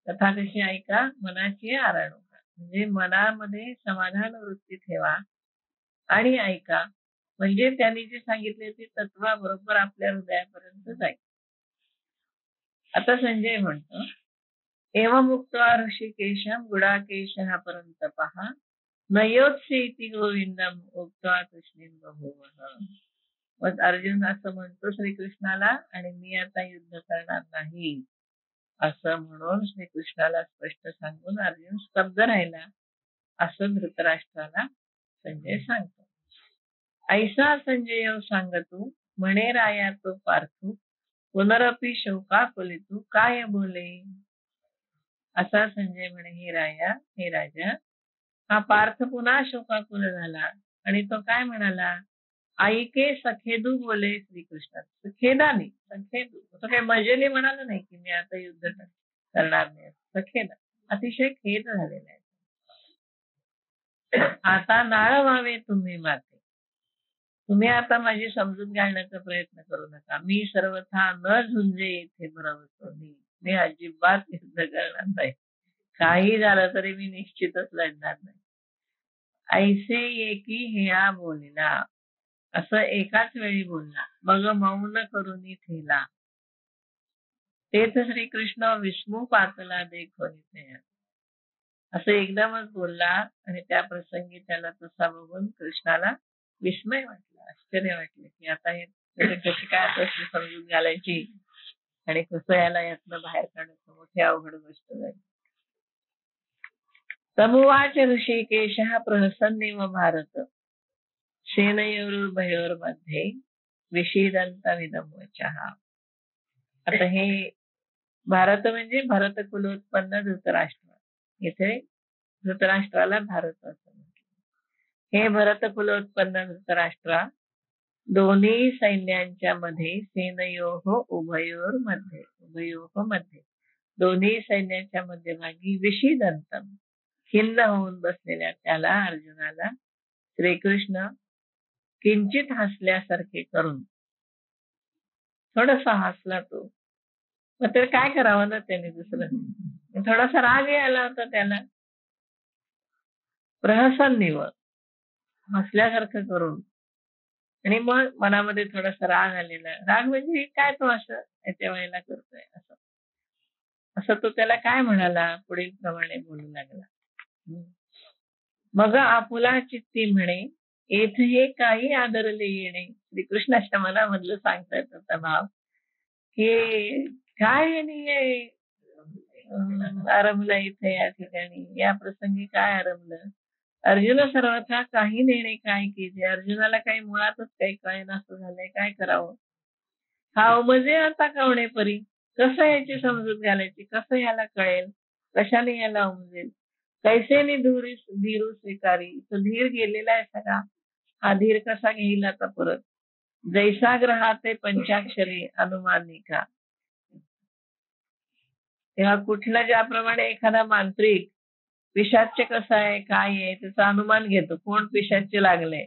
कथा कशी ऐका, मनाची आराणुका. म्हणजे मनामध्ये समाधान वृत्ती ठेवा आणि ऐका. म्हणजे त्यांनी जे सांगितले ते तत्वाबरोबर आपल्या हृदयापर्यंत जाईल. आता संजय म्हणतो, एवमुक्त्वा ऋषिकेशम गुडाकेशः परन्तपः नयोत्से इति गोविंदम उक्त्वा तस्मिन् बभूवः. मग अर्जुन असं म्हणतो श्रीकृष्णाला, आणि मी आता युद्ध करणार नाही असं म्हणून श्रीकृष्णाला स्पष्ट सांगून अर्जुन स्तब्ध राहिला, असं धृतराष्ट्राला संजय सांगतो. ऐसा संजय सांगतू म्हणे राया तो पार्थू, पुनरपी शोकाकुलितू काय बोले. असा संजय म्हणे, हे राया, हे राजा, हा पार्थ पुन्हा शोकाकुल झाला आणि तो काय म्हणाला, आई के सखेदू बोले श्रीकृष्ण. खेदानी, सखेदू असं काही मजेने म्हणाला नाही की मी आता युद्ध करणार नाही. सखेद, अतिशय खेद झालेला आहे. आता नाळ व्हावे तुम्ही माते. तुम्ही आता माझी समजून घालण्याचा प्रयत्न करू नका. मी सर्वथा न झुंजे इथे भरवतो. मी अजिबात युद्ध करणार नाही. काही झालं तरी मी निश्चितच लढणार नाही. ऐसे एकी हिया बोलला, असं एकाच वेळी बोलला. मग मौन करून ठेला. तेच श्रीकृष्ण विस्मू पातला देखोनी. असं एकदमच बोलला आणि त्या प्रसंगी त्याला तसा बघून कृष्णाला विस्मय वाटलं, आश्चर्य वाटलं की आता हे कशी काय प्रश्न समजून घालायची आणि कसं याला यातनं बाहेर काढायचं. मोठी अवघड गोष्ट झाली. तमुवाच ऋषिकेशः प्रहसन्निव भारत सेनयोरुभयोर्मध्ये विषीदन्तमिदं वचः. आता हे भारत म्हणजे भरत कुलोत्पन्न धृतराष्ट्र. इथे धृतराष्ट्राला भारत असं म्हटलं. हे भरत कुलोत्पन्न धृतराष्ट्रा, दोन्ही सैन्यांच्या मध्ये सेनयोः उभयोः मध्ये दोन्ही सैन्याच्या मध्यभागी विषीदंतम खिन्न होऊन बसलेल्या त्याला अर्जुनाला श्रीकृष्ण किंचित हसल्यासारखे करून थोडासा हसला तो. मग तर काय करावं ना त्याने दुसरं. थोडासा राग यायला होता त्याला. प्रहसन्निव, हसल्यासारखं करून, आणि मग मनामध्ये थोडासा राग आलेला. राग म्हणजे काय तो असं याच्या वेळेला करतोय असं असं तो त्याला काय म्हणाला पुढील प्रमाणे बोलू लागला. मग आपुला चित्ती म्हणे येथे हे काही आदरले येणे. श्रीकृष्णाच्या मनामधलं सांगतायत त्याचा भाव की काय नाही आरंभलं इथे या ठिकाणी, या प्रसंगी काय आरंभलं. अर्जुन सर्वथा काही नेणे काय की अर्जुनाला काही मुळातच काही काय नसं झालंय. काय करावं. हा म्हणजे आता कवणे परी, कसं याची समजूत घालायची, कसं याला कळेल, कशाने याला उमजेल. कैसेने धीरू स्वीकारी, तो धीर गेलेला आहे सगळा. हा धीर कसा घेईल आता परत. जैसा ग्रहाते पंचाक्षरी अनुमानिका. तेव्हा कुठला ज्याप्रमाणे एखादा मांत्रिक पिशाच्य कसा आहे काय आहे त्याचा अनुमान घेतो. कोण पिशाच्य लागले,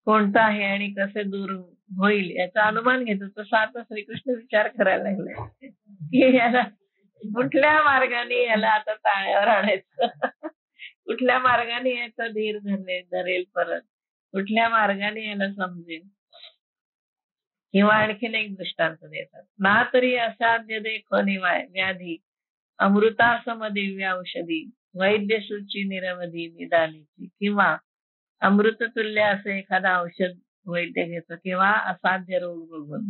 कोणता आहे आणि कसे दूर होईल याचा अनुमान घेतो. तसं आता श्रीकृष्ण विचार करायला लागले की याला कुठल्या मार्गाने याला आता ताळ्यावर आणायचं. कुठल्या मार्गाने याचा धीर धरेल परत, कुठल्या मार्गाने याला समजेल. किंवा आणखीन एक दृष्टांत देतात. ना तरी असाध्य देखो निवाय व्याधी अमृतासम दिव्य औषधी वैद्य सूची निरवधी निदानीची. किंवा अमृततुल्य असं एखादा औषध वैद्य घेतो किंवा असाध्य रोग बघून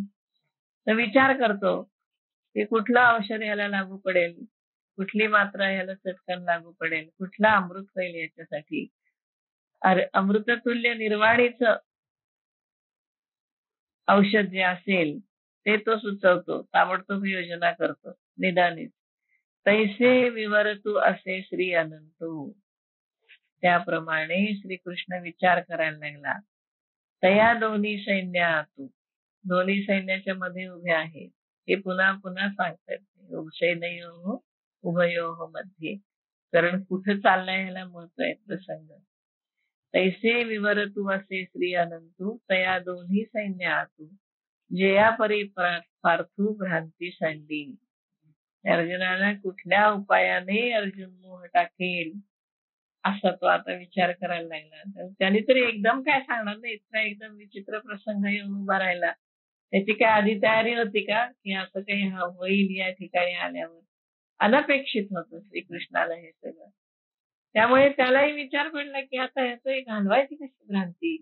तर विचार करतो की कुठलं औषध याला लागू पडेल, कुठली मात्रा याला चटकन लागू पडेल, कुठला अमृत होईल याच्यासाठी. अमृततुल्य निर्वाणीच औषध जे असेल ते तो सुचवतो, ताबडतोब योजना करतो. निदानीच तैसे विवरतू असे श्री अनंतो. त्याप्रमाणे श्रीकृष्ण विचार करायला लागला. तया दोन्ही सैन्यातू, दोन्ही सैन्याच्या मध्ये उभे आहेत. हे पुन्हा पुन्हा सांगतात सैन्योः उभयोः मध्ये, कारण कुठं चाललाय ह्याला महत्व आहे प्रसंग. तैसे विवरतू असे श्री अनंतू तया दोन्ही सैन्यातू जया परी पार्थू भ्रांती सांडी. अर्जुनाला कुठल्या उपायाने अर्जुन मोह टाकेल असा तो आता विचार करायला लागला. त्याने तरी एकदम काय सांगणार नाही. इतका एकदम विचित्र प्रसंग येऊन उभा राहिला. त्याची काय आधी तयारी होती का की असं काही होईल या ठिकाणी आल्यावर. अनपेक्षित होतं श्रीकृष्णाला हे सगळं. त्यामुळे त्यालाही विचार पडला की आता ह्याचं घालवायची कशी भ्रांती.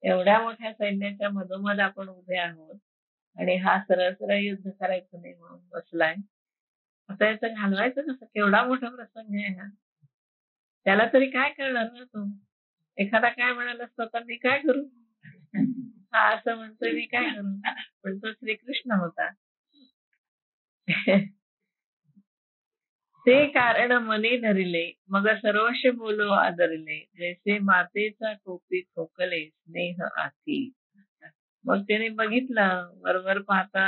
एवढ्या मोठ्या सैन्याच्या मधोमध आपण उभे आहोत आणि हा सरळ सरळ युद्ध करायचं नाही म्हणून बसलाय. आता याचं घालवायचं कसं. केवढा मोठा प्रसंग आहे हा. त्याला तरी काय करणार ना तो. एखादा काय म्हणाला असतो तर मी काय करू. हा असं म्हणतोय मी काय करू. पण तो श्रीकृष्ण होता. ते कारण मनी धरिले मग सर्वश बोलो आदरले जैसे मातेचा कोपी खोकले स्नेह आती. मग त्याने बघितलं वरवर पाहता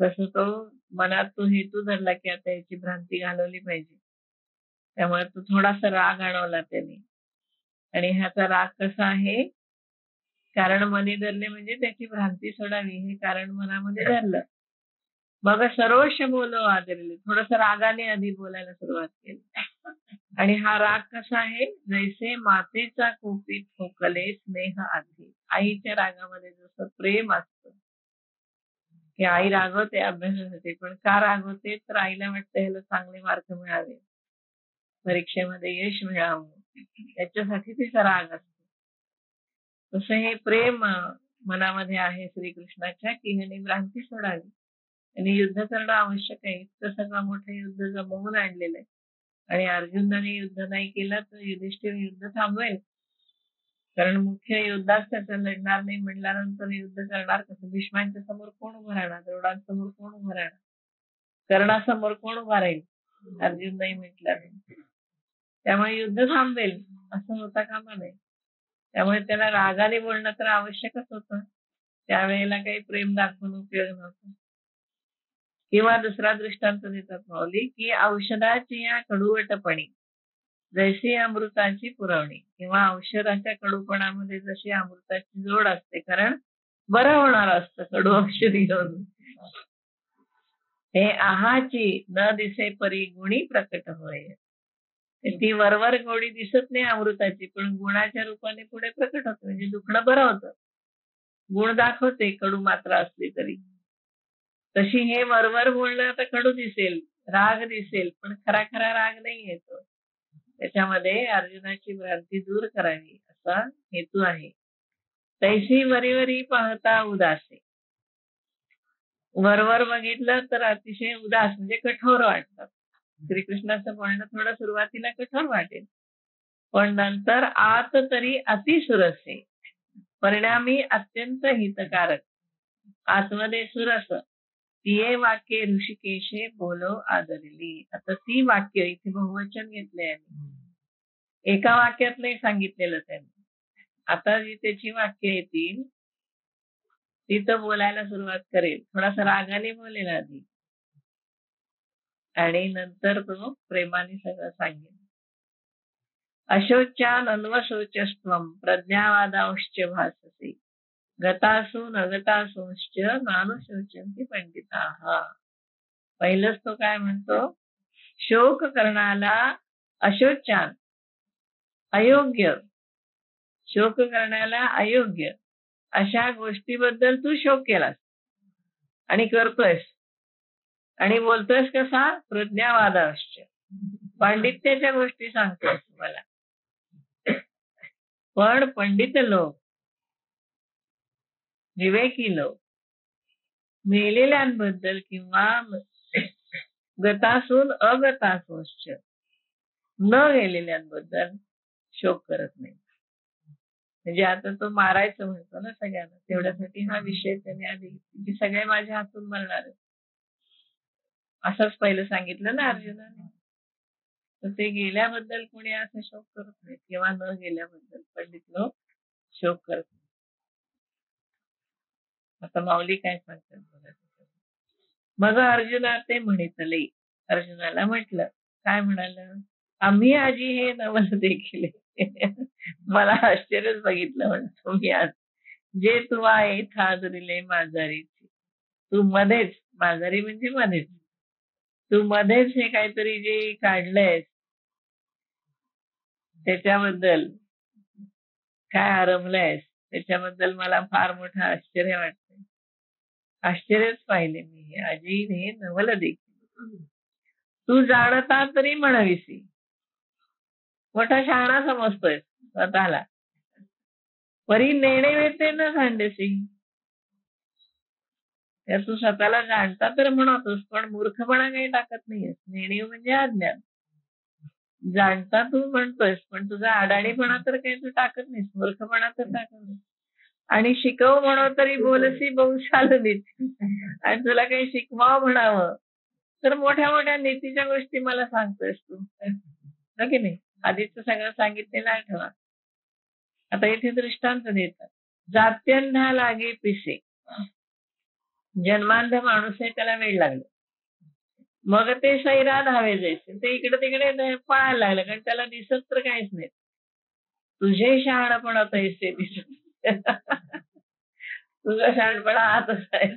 कसं तो मनात तो हेतू धरला की आता याची भ्रांती घालवली पाहिजे. त्यामुळे तो थोडासा राग आणवला त्याने. आणि ह्याचा राग कसा आहे, कारण मनी धरले म्हणजे त्याची भ्रांती सोडावी हे कारण मनामध्ये धरलं. मग सर्वश बोलो आदरले थोडस रागाने आधी बोलायला सुरुवात केली. आणि हा राग कसा आहे, जैसे मातेचा कोपी ठोकले स्नेह आधी. आईच्या रागामध्ये जसं प्रेम असतं की आई रागवते अभ्यासासाठी, पण का रागवते तर आईला वाटतं ह्याला चांगले मार्क मिळावे, परीक्षेमध्ये यश मिळावं, याच्यासाठी तिचा राग असतो. तसं हे प्रेम मनामध्ये आहे श्रीकृष्णाच्या की ह्याने भ्रांती सोडावी आणि युद्ध करणं आवश्यक आहे. इतकं सगळं मोठं युद्ध जमवून आणलेलं आहे आणि अर्जुनाने युद्ध नाही केलं तर युधिष्ठिर युद्ध थांबवेल, कारण मुख्य योद्धाच त्याचं लढणार नाही म्हणल्यानंतर युद्ध करणार कसं. भीष्मांच्या समोर कोण उभं राहणार, द्रोणांसमोर कोण उभं राहणार, कर्णासमोर कोण उभा राहील अर्जुन नाही म्हटल्यानंतर. त्यामुळे युद्ध थांबेल असं होता कामा नये. त्यामुळे त्याला रागाने बोलणं तर आवश्यकच होतं. त्यावेळेला काही प्रेम दाखवून उपयोग नव्हता. किंवा दुसरा दृष्टांत देतात माऊली की औषधाची या कडुवटपणी जैशी अमृताची पुरवणी, किंवा औषधाच्या कडूपणामध्ये जशी अमृताची जोड असते, कारण बरं होणार असतं कडू औषधी घेऊन. हे आहाची न दिसे परी गुणी प्रकट होय. ती वरवर गोडी दिसत नाही अमृताची, पण गुणाच्या रूपाने पुढे प्रकट होते, म्हणजे दुखणं बरं होतं. गुण दाखवते कडू मात्रा असली तरी. तशी हे वरवर बोलणं आता कडू दिसेल, राग दिसेल, पण खरा खरा राग नाही येतो. त्याच्यामध्ये अर्जुनाची भ्रांती दूर करावी असा हेतू आहे. तैसी वरीवरी पाहता उदासे. वरवर बघितलं तर अतिशय उदास म्हणजे कठोर वाटतात. श्रीकृष्णाचं बोलणं थोडं सुरुवातीला कठोर वाटेल, पण नंतर आत तरी अतिसुरसे, परिणामी अत्यंत हितकारक. आतमध्ये सुरस. तिये वाक्य ऋषिकेशे बोलो आदरली. आता ती वाक्य इथे बहुवचन घेतले आहे, एका वाक्यात नाही सांगितलेलं त्यांनी. आता जी त्याची वाक्य येतील ती तर बोलायला सुरुवात करेल, थोडासा रागाने बोलेल आधी आणि नंतर तो प्रेमाने सगळं सांगेल. अशोच्यान अन्वशोचस्त्वं प्रज्ञावादांश्च भाससे गतासु नगतासूंश्च नानुशोचन्ति पंडिताः. पहिलंच तो काय म्हणतो, शोक करण्याला अशोच्यान अयोग्य, शोक करण्याला अयोग्य अशा गोष्टीबद्दल तू शोक केलास आणि करतोयस आणि बोलतोयस कसा, प्रज्ञावादांश्च, पांडित्याच्या गोष्टी सांगतोयस मला. पण पंडित लोक, विवेकी लोक मेलेल्यांबद्दल किंवा गतासून अगतासूंश्च, न गेलेल्यांबद्दल शोक करत नाही. म्हणजे आता तो मारायचं म्हणतो ना सगळ्यांना, तेवढ्यासाठी हा विषय त्याने आधी की सगळे माझ्या हातून मरणार आहेत असंच पहिलं सांगितलं ना अर्जुनाने. तर ते गेल्याबद्दल कोणी असं शोक करत नाही किंवा न गेल्याबद्दल पंडित लोक शोक करत नाही. आता माऊली काय सांगतात बघा. मग अर्जुना ते म्हणितले, अर्जुनाला म्हटलं, काय म्हणाल, आम्ही आजी हे नवल देखील. मला आश्चर्यच बघितलं म्हणतो मी आज. जे तू आहे थाजरिले माझारीची, तू मध्येच, माझारी म्हणजे मध्येच, तू मध्येच हे काहीतरी जे काढलंयस त्याच्याबद्दल काय आरंभलंयस त्याच्याबद्दल मला फार मोठं आश्चर्य वाटतंय. आश्चर्यच पाहिले मी हे आजी हे नवल देखील. तू जाणता तरी म्हणविसी, मोठा शहाणा समजतोय स्वतःला, परी नेणे वेते न सांडेसी. तर तू स्वतःला जाणता तर म्हणतोस, पण मूर्खपणा काही टाकत नाहीयेस. नेणीव म्हणजे अज्ञान. जाणता तू म्हणतोयस, पण तुझा अडाणीपणा तर काही तू टाकत नाहीस, मूर्खपणा तर टाकत नाहीस. आणि शिकव म्हणो तरी बोलसी बहु चालनीत, आणि तुला काही शिकवावं म्हणावं तर मोठ्या मोठ्या नीतीच्या गोष्टी मला सांगतोयस तू, हो की नाही? आधीच सगळं सांगितलेलं आठवा. आता इथे दृष्टांत देतात. जात्यंधा लागे पिसे, जन्मांध माणूस आहे त्याला वेळ लागला. मग ते सैरा धावे जायचे, ते इकडे तिकडे पळायला लागलं, कारण त्याला दिसत तर काहीच नाही. तुझे शहाणपण आता ऐसे दिसत. तुझा शहाणपणा हातच आहे.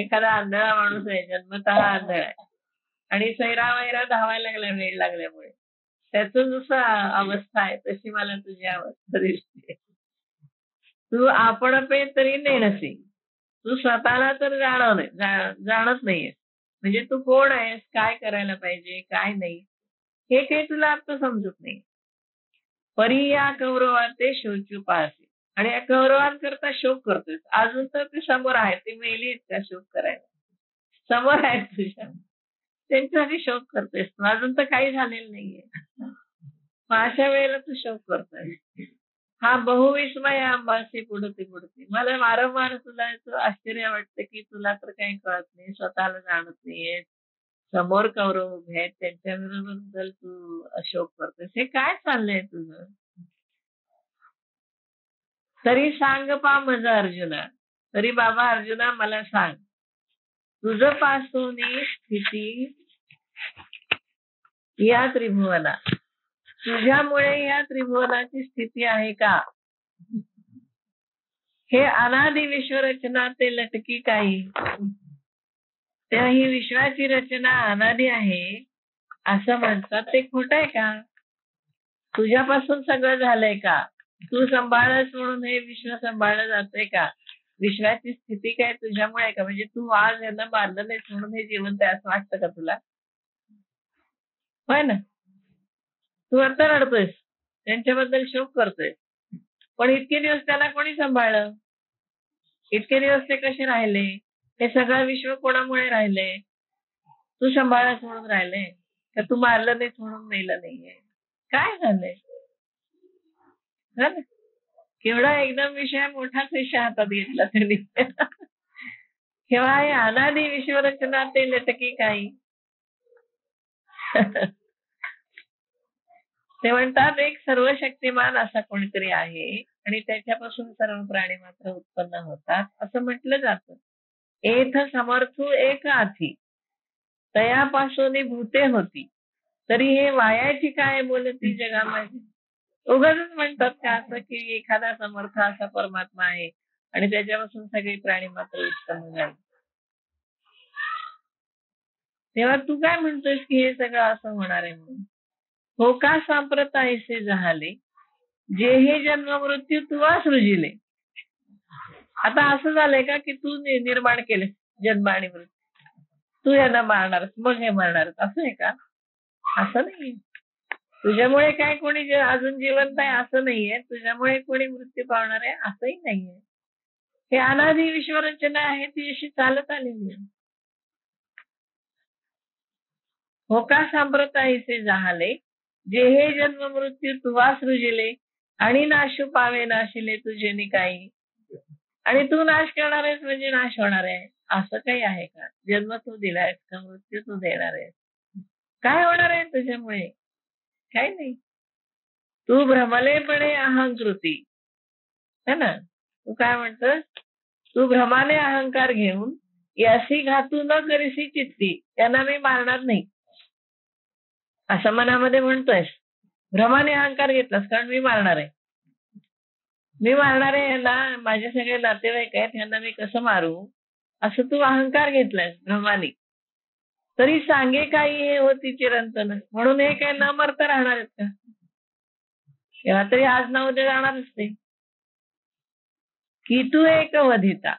एखादा आंधळा माणूस आहे, जन्मतः आंधळा आहे, आणि सैरा वैरा धावायला लागला वेळ लागल्यामुळे. त्याचं जसं अवस्था आहे तशी मला तुझी अवस्था दिसते. तू आपण पे तरी नेणसी, तू स्वतःला तर जाणत नाहीये. म्हणजे तू कोण आहेस, काय करायला पाहिजे, काय नाही, हे काही तुला आता समजत नाही. परी या कौरवाचे शोचू पाहते, आणि या कौरवांकरता शोक करतोय. अजून तर ते समोर आहेत, ते मेली आहेत का शोक करायला? समोर आहेत तुझ्या, त्यांच्यासाठी शोक करतोयस तू. अजून तर काही झालेलं नाहीये. मग अशा वेळेला तू शोक करतोय. हा बहुविस्मय आंबासी पुढती पुढती. मला वारंवार तुला याचं आश्चर्य वाटतं की तुला तर काही कळत नाही, स्वतःला जाणत नाहीये. समोर कौरव उभे आहेत, त्यांच्याबद्दल तू शोक करतोयस. हे काय चाललंय तुझं? तरी सांग पा मज अर्जुना, तरी बाबा अर्जुना मला सांग, तुझं पासून स्थिती या त्रिभुवना, तुझ्यामुळे या त्रिभुवनाची स्थिती आहे का? हे अनादि विश्वरचना ते लटकी काही, त्या ही विश्वाची रचना अनादि आहे असं म्हणतात, ते खोट आहे का? तुझ्यापासून सगळं झालंय का? तू सांभाळस म्हणून हे विश्व सांभाळलं जातंय का? विश्वाची स्थिती काय तुझ्यामुळे आहे का? म्हणजे तू आज यांना मारलं नाहीस म्हणून हे जिवंत आहे असं वाटतं का तुला? होय ना? तू आता रडतोयस, त्यांच्याबद्दल शोक करतोय, पण इतके दिवस त्याला कोणी सांभाळलं? इतके दिवस ते कसे राहिले? हे सगळं विश्व कोणामुळे राहिले? तू सांभाळास म्हणून राहिले का? तू मारलं नाहीस म्हणून मेलं नाहीये? काय झालंय? केवढा एकदम विषय, मोठाच विषय हातात घेतला त्यांनी. केव्हा हे अनादि विश्वरचना ते लटकी काही. ते म्हणतात एक सर्वशक्तिमान असा कोणीतरी आहे आणि त्याच्यापासून सर्व प्राणी मात्र उत्पन्न होतात असं म्हटलं जातं. एथ समर्थू एक आथी, तयापासून भूते होती, तरी हे वायाची काय बोलती जगामध्ये. उगाच म्हणतात का असं की एखादा समर्थ असा परमात्मा आहे आणि त्याच्यापासून सगळे प्राणी मात्र उत्पन्न झाले. तेव्हा तू काय म्हणतोयस की हे सगळं असं होणार आहे म्हणून? हो का सांप्रत ऐसे झाले, जे हे जन्म मृत्यू तुवा सृजिले. आता असं झालंय का की तू निर्माण केले जन्म आणि मृत्यू, तू यांना मारणारच मग हे मारणारच, असं आहे का? असं नाही. तुझ्यामुळे काय कोणी अजून जिवंत आहे असं नाहीये, तुझ्यामुळे कोणी मृत्यू पावणार आहे असंही नाहीये. हे अनादि विश्वरचना आहे, ती अशी चालत आलेली आहे. हो का सांप्रताईचे झाले, जे हे जन्म मृत्यू तुवा सृजिले, आणि नाशू पावे नाशिले तुझे काही. आणि तू नाश करणार आहेस म्हणजे नाश होणार आहे असं काही आहे का? जन्म तू दिलायस का? मृत्यू तू देणार आहेस? काय होणार आहे तुझ्यामुळे? काही नाही. तू भ्रमलेपणे अहंकृती, है ना? तू काय म्हणतोस? तू भ्रमाने अहंकार घेऊन यासी घातू न करीसी चित्ती, त्यांना मी मारणार नाही असं मनामध्ये म्हणतोयस. भ्रमाने अहंकार घेतलास, कारण मी मारणार आहे, मी मारणार आहे यांना, माझे सगळे नातेवाईक आहेत, यांना मी कसं मारू असं तू अहंकार घेतलायस भ्रमाने. तरी सांगे काही हे होती चिरंतन, म्हणून हे काय न मरता राहणार आहेत का? तेव्हा तरी आज ना उद्या जाणारच ते. की तू एक वधिता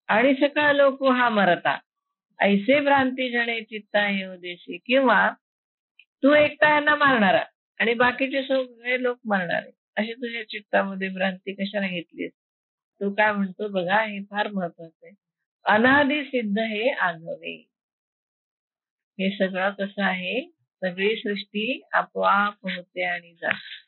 आणि सकाळ लोक हा मरता, ऐसे भ्रांती जणे चित्ता येऊ देशी. किंवा तू एकटा यांना मारणारा आणि बाकीचे सगळे लोक मारणारे, अशी तुझ्या चित्तामध्ये भ्रांती कशाला घेतलीस? तू काय म्हणतो बघा, हे फार महत्वाचं आहे. अनादि सिद्ध हे आघवे. हे सगळं कसं आहे, सगळी सृष्टी आपोआप होते आणि जाते.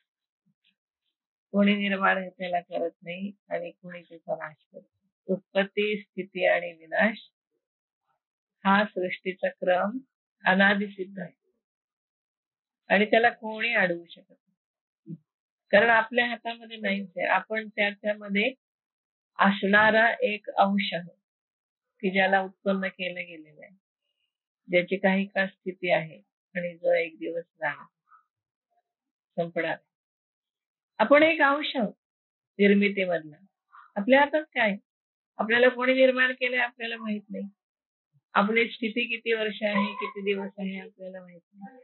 कोणी निर्माण त्याला करत नाही आणि कोणी त्याचा नाश करत. उत्पत्ती, स्थिती आणि विनाश हा सृष्टीचा क्रम अनादिसिद्ध आहे आणि त्याला कोणी अडवू शकत नाही. कारण आपल्या हातामध्ये नाहीच आहे. आपण त्याच्यामध्ये असणारा एक अंश आहोत की ज्याला उत्पन्न केलं गेलेलं आहे, ज्याची काही काळ स्थिती आहे आणि जो एक दिवस राहणार, संपणार. आपण एक अंश आहोत निर्मितीमधला. आपल्या हातात काय? आपल्याला कोणी निर्माण केलंय आपल्याला माहित नाही. आपली स्थिती किती वर्ष आहे, किती दिवस आहे आपल्याला माहित नाही.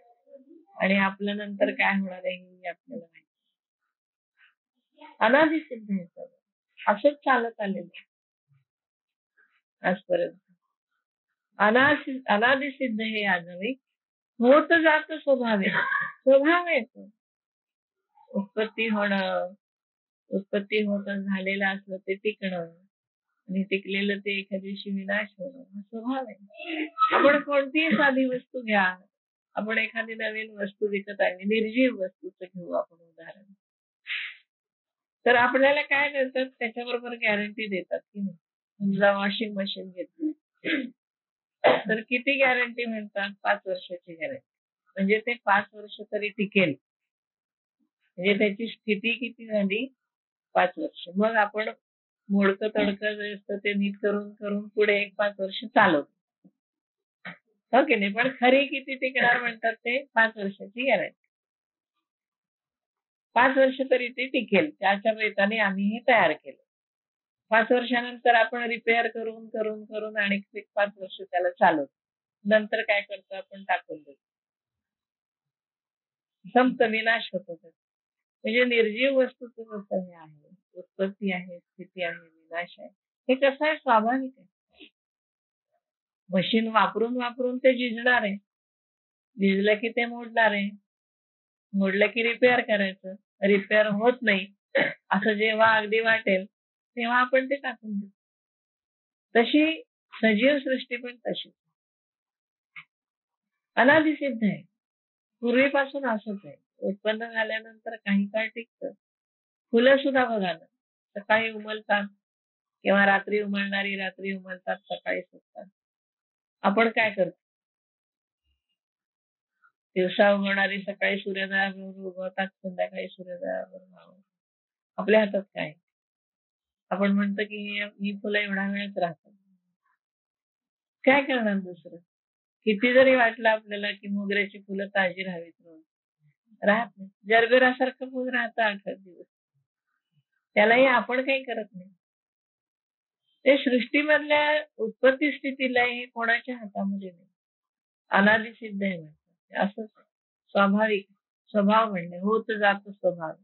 आणि आपल्या नंतर काय होणार आहे हे आपल्याला माहित नाही. अनादिसिद्ध आहे सगळं. असंच चालत आलेलं आहे आजपर्यंत. अनादिसिद्ध हे आजही होत जात स्वभाव आहे. स्वभाव आहे तो. उत्पत्ती होणं, उत्पत्ती होत झालेलं असलं ते टिकणं आणि टिकलेलं ते एखाद्या दिवशी विनाश होणं हा स्वभाव आहे. आपण कोणतीही साधी वस्तू घ्या, आपण एखादी नवीन वस्तू विकत आणली, निर्जीव वस्तूचं घेऊ आपण उदाहरण, तर आपल्याला काय करतात त्याच्याबरोबर गॅरंटी देतात की नाही. समजा वॉशिंग मशीन घेतली तर किती गॅरंटी म्हणतात? 5 वर्षाची गॅरंटी. म्हणजे ते 5 वर्ष तरी टिकेल. म्हणजे त्याची स्थिती किती झाली? 5 वर्ष. मग आपण मोडकं तडकं जे असतं ते नीट करून करून पुढे 1-5 वर्ष चालवतो. हो की नाही? पण खरी किती टिकणार म्हणतात ते 5 वर्षाची गॅरंटी. 5 वर्ष तरी ते टिकेल त्याच्या बेताने आम्ही हे तयार केलं. 5 वर्षानंतर आपण रिपेअर करून करून करून आणि 5 वर्ष त्याला चालवतो. नंतर काय करतो आपण? टाकून देतो. संपतं, विनाश होतो. म्हणजे निर्जीव वस्तूचं जसं हे आहे, उत्पत्ती आहे, स्थिती आहे, विनाश आहे, हे कसं आहे? स्वाभाविक आहे. मशीन वापरून वापरून ते झिजणार आहे. झिजलं की ते मोडणार आहे. मोडलं की रिपेअर करायचं. रिपेअर होत नाही असं जेव्हा अगदी वाटेल तेव्हा आपण ते टाकून देऊ. तशी सजीव सृष्टी पण तशी अनादिसिद्ध आहे. पूर्वीपासून असंच आहे. उत्पन्न झाल्यानंतर काही काळ टिकतं. फुलं सुद्धा बघा ना, सकाळी उमलतात किंवा रात्री उमलणारी रात्री उमलतात, सकाळी सुकतात. आपण काय करतो? दिवसा उगवणारी सकाळी सूर्योदयाबरोबर उगवतात, संध्याकाळी सूर्योदयाबरोबर मावळतात. आपल्या हातात काय? आपण म्हणतो की ही फुलं एवढा वेळच राहतात. काय करणार दुसरं? किती जरी वाटलं आपल्याला की मोगऱ्याची फुलं ताजी राहावीत रोज, राहत नाही. जरबेरासारखं फुल राहतं 8 दिवस. त्यालाही आपण काही करत नाही. ते सृष्टीमधल्या उत्पत्ती स्थितीला हे कोणाच्या हातामध्ये नाही. अनादिसिद्ध आहे म्हणतात. असंच स्वाभाविक स्वभाव म्हणणे होत जात स्वभाव.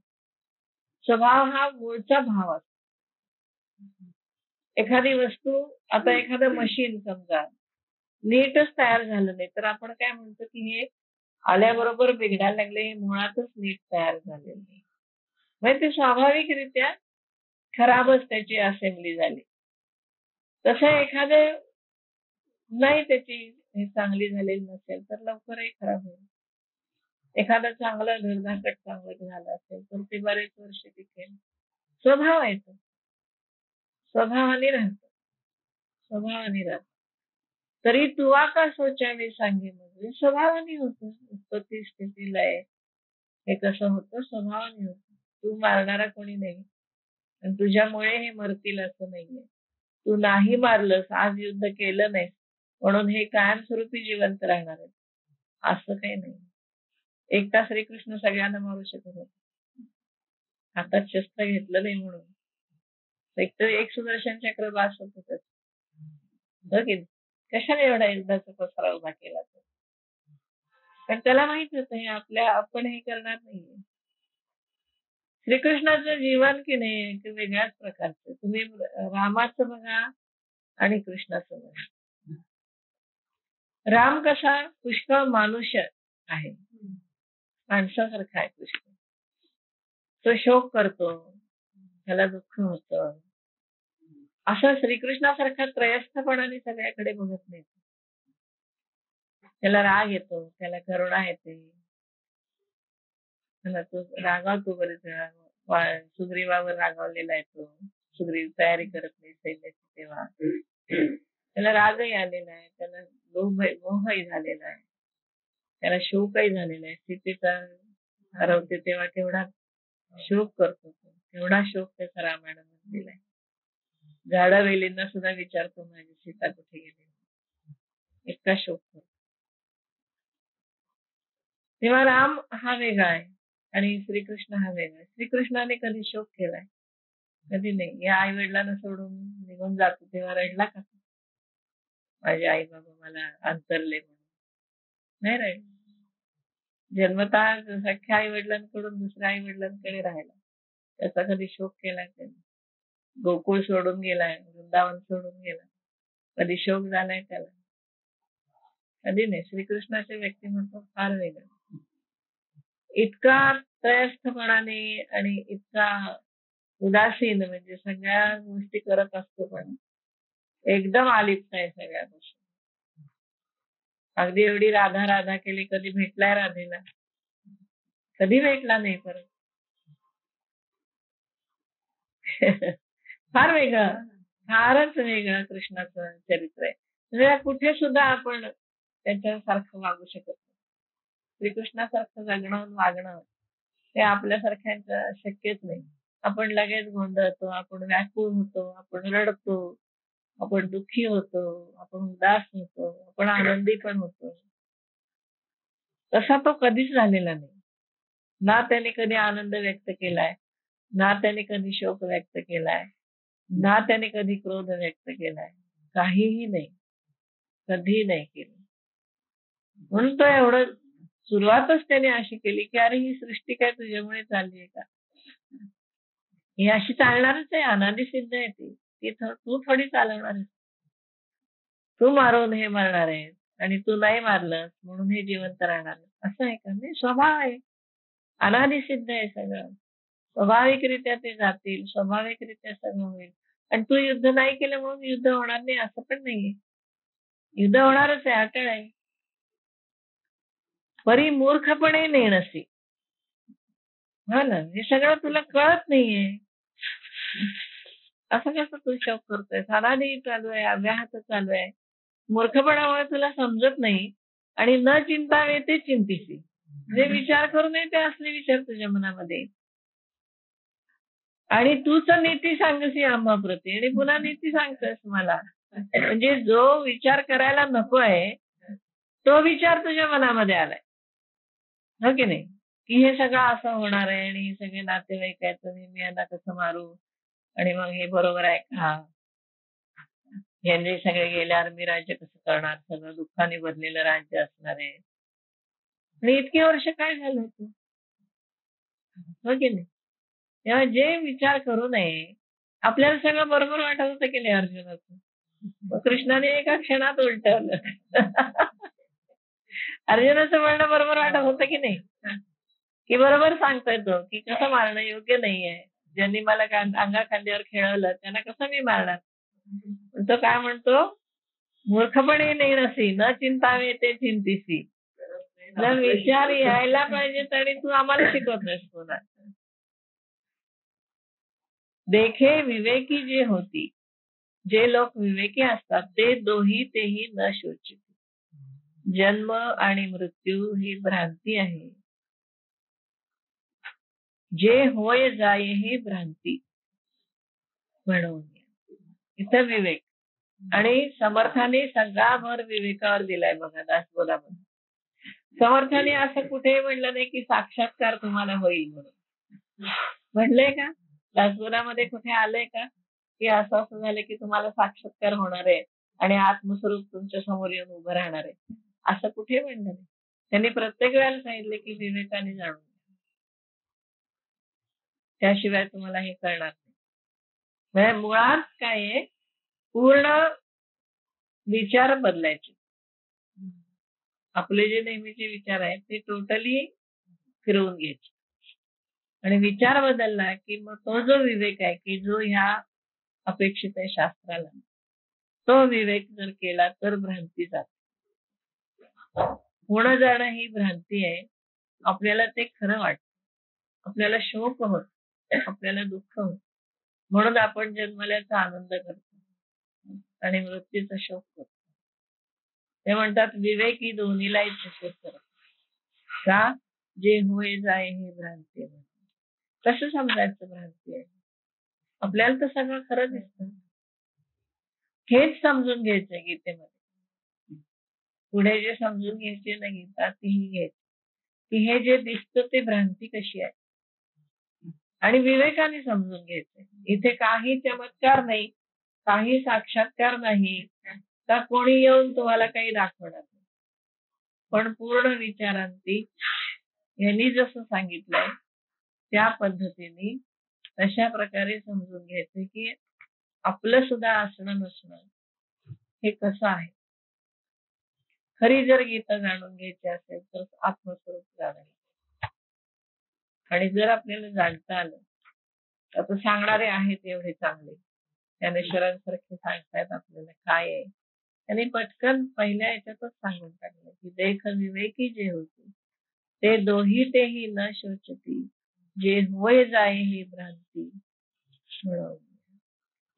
स्वभाव हा मूळचा भाव असतो. एखादी वस्तू, आता एखादं मशीन समजा नीटच तयार झालं नाही तर आपण काय म्हणतो की हे आल्याबरोबर बिघडायला लागले, हे मुळातच नीट तयार झालेलं नाही. म्हणजे ते स्वाभाविकरित्या खराबच त्याची असेंब्ली झाली. तसं एखादं नाही त्याची हे चांगली झालेली नसेल तर लवकरही खराब होईल. एखादं चांगलं धडधाकट चांगलं झालं असेल तर ते बरेच वर्ष टिकेल. स्वभाव आहे तो. स्वभावाने राहतो. स्वभावाने राहतो. तरी तुवा का सोचावे सांगे म्हणजे स्वभावाने होतं. उत्पत्ती स्थिती लय हे कसं होतं? स्वभावाने होतं. तू मारणारा कोणी नाही आणि तुझ्यामुळे हे मरतील असं नाहीये. तू नाही मारलंस, आज युद्ध केलं नाही म्हणून हे कायमस्वरूपी जिवंत राहणार आहे असं काही नाही. एकटा श्रीकृष्ण सगळ्यांना मारू शकत होते. हातात शस्त्र घेतलं नाही म्हणून. एक सुदर्शन चक्र बास होत त्याच. हो की कशाने एवढा युद्धाचा पसारा उभा केला तो? पण त्याला माहित होतं हे आपण हे करणार नाहीये. श्रीकृष्णाचं जीवन की नाही ते वेगळ्याच प्रकारचं. तुम्ही रामाचं बघा आणि कृष्णाचं बघा. राम कसा पुष्कळ मानुष्य आहे, माणसासारखा आहे कृष्ण. तो शोक करतो, त्याला दुःख होतं. असा श्रीकृष्णासारखा त्रयस्थपणाने सगळ्याकडे बघत नाही. त्याला राग येतो, त्याला करुणा येते, त्याला तो रागावतो बरेच वेळा. सुग्रीवावर रागावलेला आहे तो. सुग्रीव तयारी करत नाही सैन्याची तेव्हा. त्याला रागही आलेला आहे, त्याला मोहही झालेला आहे, त्याला शोकही झालेला आहे. सीतेचा हरवते तेव्हा केवढा शोक करतो तो. तेवढा शोक त्याचा रामायणामध्ये दिलाय. झाडा वेलींना सुद्धा विचारतो माझी सीता कुठे गेली, इतका शोक करतो. तेव्हा राम हा वेगळा आहे आणि श्रीकृष्ण हा वेगळा आहे. श्रीकृष्णाने कधी शोक केलाय? कधी नाही. या आई वडिलांना सोडून निघून जातो तेव्हा रडला का? माझे आई बाबा मला अंतरले म्हणून नाही रडला. जन्मतः सख्या आई वडिलांकडून दुसऱ्या आई वडिलांकडे राहिला, त्याचा कधी शोक केलाय त्यांनी? गोकुळ सोडून गेलाय, वृंदावन सोडून गेला, कधी शोक झालाय त्याला? कधी नाही. श्रीकृष्णाचे व्यक्तिमत्व फार वेगळं, इतका त्रयस्थपणाने आणि इतका उदासीन, म्हणजे सगळ्या गोष्टी करत असतो पण एकदम आलिप्त आहे सगळ्या गोष्टी. अगदी एवढी राधा राधा केली, कधी भेटलाय राधेला? कधी भेटला नाही परत. फार वेगळं, फारच वेगळं कृष्णाचं चरित्र आहे. म्हणजे कुठे सुद्धा आपण त्याच्यासारखं वागू शकत नाही. श्रीकृष्णासारखं जगणं वागणं ते आपल्यासारख्यांचं शक्यच नाही. आपण लगेच गोंधळतो, आपण व्याकुळ होतो, आपण रडतो, आपण दुःखी होतो, आपण उदास होतो, आपण आनंदी पण होतो. तसा तो कधीच झालेला नाही. ना त्याने कधी आनंद व्यक्त केलाय, ना त्याने कधी शोक व्यक्त केलाय, ना त्याने कधी क्रोध व्यक्त केलाय, काहीही नाही, कधी नाही केलं. म्हणून तो एवढं सुरुवातच त्याने अशी केली की अरे ही सृष्टी काय तुझ्यामुळे चालली आहे का? ही अशी चालणारच आहे, अनादी सिद्ध आहे ती तू थोडी चालवणार आहेस. तू मारून हे मरणार आहे आणि तू नाही मारलंस म्हणून हे जिवंत राहणार असं आहे का? नाही, स्वभाव आहे, अनादी सिद्ध आहे सगळं. स्वाभाविकरित्या ते जातील, स्वाभाविकरित्या सगळं होईल. आणि तू युद्ध नाही केलं म्हणून युद्ध होणार नाही असं पण नाहीये. युद्ध होणारच आहे, अटळ आहे. परी मूर्खपणे नेणसी. हा ना, हे सगळं तुला कळत नाहीये. असं कसं तू शोक करतोय? अनादी चालू आहे, अव्याहत चालू आहे. मूर्खपणामुळे तुला समजत नाही आणि न चिंता ते चिंतीसी. जे विचार करू नये ते असले विचार तुझ्या मनामध्ये. आणि तूच नीती सांगसी आम्हाप्रती आणि पुन्हा नीती सांगतोस मला. म्हणजे जो विचार करायला नकोय तो विचार तुझ्या मनामध्ये आलाय, हो की नाही? की हे सगळं असं होणार आहे आणि हे सगळे नातेवाईक आहेत, मी यांना कसं मारू आणि मग हे बरोबर आहे का? यांनी सगळे गेल्यावर मी राज्य कसं करणार? सगळं दुःखाने भरलेलं राज्य असणार आहे. आणि इतकी वर्ष काय झालं होतं, हो की नाही? तेव्हा जे विचार करू नये, आपल्याला सगळं बरोबर वाटत होतं की नाही अर्जुनाचं? मग कृष्णाने एका क्षणात उलटवलं. अर्जुनाचं म्हणणं बरोबर वाटत होतं की नाही? की बरोबर सांगतोय तो की कसं मारणं योग्य नाहीये. ज्यांनी मला अंगा खांद्यावर खेळवलं त्यांना कसं मी मारणार? तो काय म्हणतो? मूर्खपणे नेणसी न चिंतावे ते चिंतीसी. जर विचार यायला पाहिजे आणि तू आम्हाला शिकवत नाहीस पुन्हा. देखे विवेकी जे होती, जे लोक विवेकी असतात ते दोही तेही न शोचित. जन्म आणि मृत्यू ही भ्रांती आहे, जे होय जाय ही भ्रांती म्हणून. इथं विवेक आणि समर्थाने सगळा भर विवेकावर दिलाय बघा दासबोधामध्ये. समर्थाने असं कुठे म्हणलं नाही की साक्षात्कार तुम्हाला होईल म्हणून. म्हणलंय का? दासबोधामध्ये कुठे आलंय का की असं असं झालं की तुम्हाला साक्षात्कार होणार आहे आणि आत्मस्वरूप तुमच्या समोर येऊन उभं राहणार आहे, असं कुठे म्हणलं नाही. त्यांनी प्रत्येक वेळेला सांगितलं की विवेकाने जाणून घ्या, त्याशिवाय तुम्हाला हे कळणार नाही. म्हणजे मुळात काय आहे, पूर्ण विचार बदलायचे. आपले जे नेहमीचे विचार आहेत ते टोटली फिरवून घ्यायचे आणि विचार बदलला की मग तो जो विवेक आहे की जो ह्या अपेक्षित आहे शास्त्राला, तो विवेक जर केला तर भ्रांती जाते. होणं जाणं ही भ्रांती आहे. आपल्याला ते खरं वाटतं, आपल्याला शोक होत, आपल्याला दुःख होत, म्हणून आपण जन्मल्याचा आनंद करतो. आणि मृत्यूचा शोक करतो. ते म्हणतात विवेकी दोन्हीलाही तसेच करत. का? जे होय जाय हे भ्रांती आहे. कसं समजायचं भ्रांती आहे? आपल्याला तर सगळं खरं दिसतं. हेच समजून घ्यायचंय गीतेमध्ये. पुढे जे समजून घ्यायचे ना गीता तीही घ्यायची की हे जे दिसतं ते भ्रांती कशी आहे आणि विवेकाने समजून घ्यायचंय. इथे काही चमत्कार नाही, काही साक्षात्कार नाही, का कोणी येऊन तुम्हाला काही दाखवणार नाही. पण पूर्ण विचारांती यांनी जसं सांगितलंय त्या पद्धतीने तशा प्रकारे समजून घ्यायचं की आपलं सुद्धा असणं नसणं हे कसं आहे. खरी जर गीता जाणून घ्यायची असेल तर आत्मस्वरूप जाणायला. आणि जर आपल्याला जाणता आलं तर सांगणारे आहेत एवढे चांगले ज्ञानेश्वरांसारखे सांगतायत आपल्याला काय आहे. त्यांनी पटकन पहिल्या याच्यातच सांगून टाकलं की देख विवेकी जे होते ते दोही तेही न शोचती जे होय जाय ही भ्रांती म्हणून.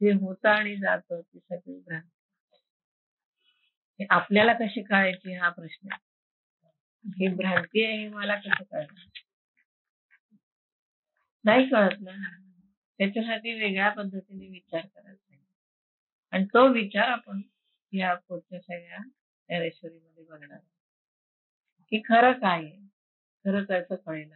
जे होतं आणि जातं ती सगळी भ्रांती. हे आपल्याला कशी कळायची हा प्रश्न आहे. ही भ्रांती आहे हे मला कसं कळणार? नाही कळत ना. त्याच्यासाठी वेगळ्या पद्धतीने विचार करायचा आणि तो विचार आपण या पुढच्या सगळ्या ज्ञानेश्वरीमध्ये बघणार की खरं काय आहे. खरं कसं कळेल.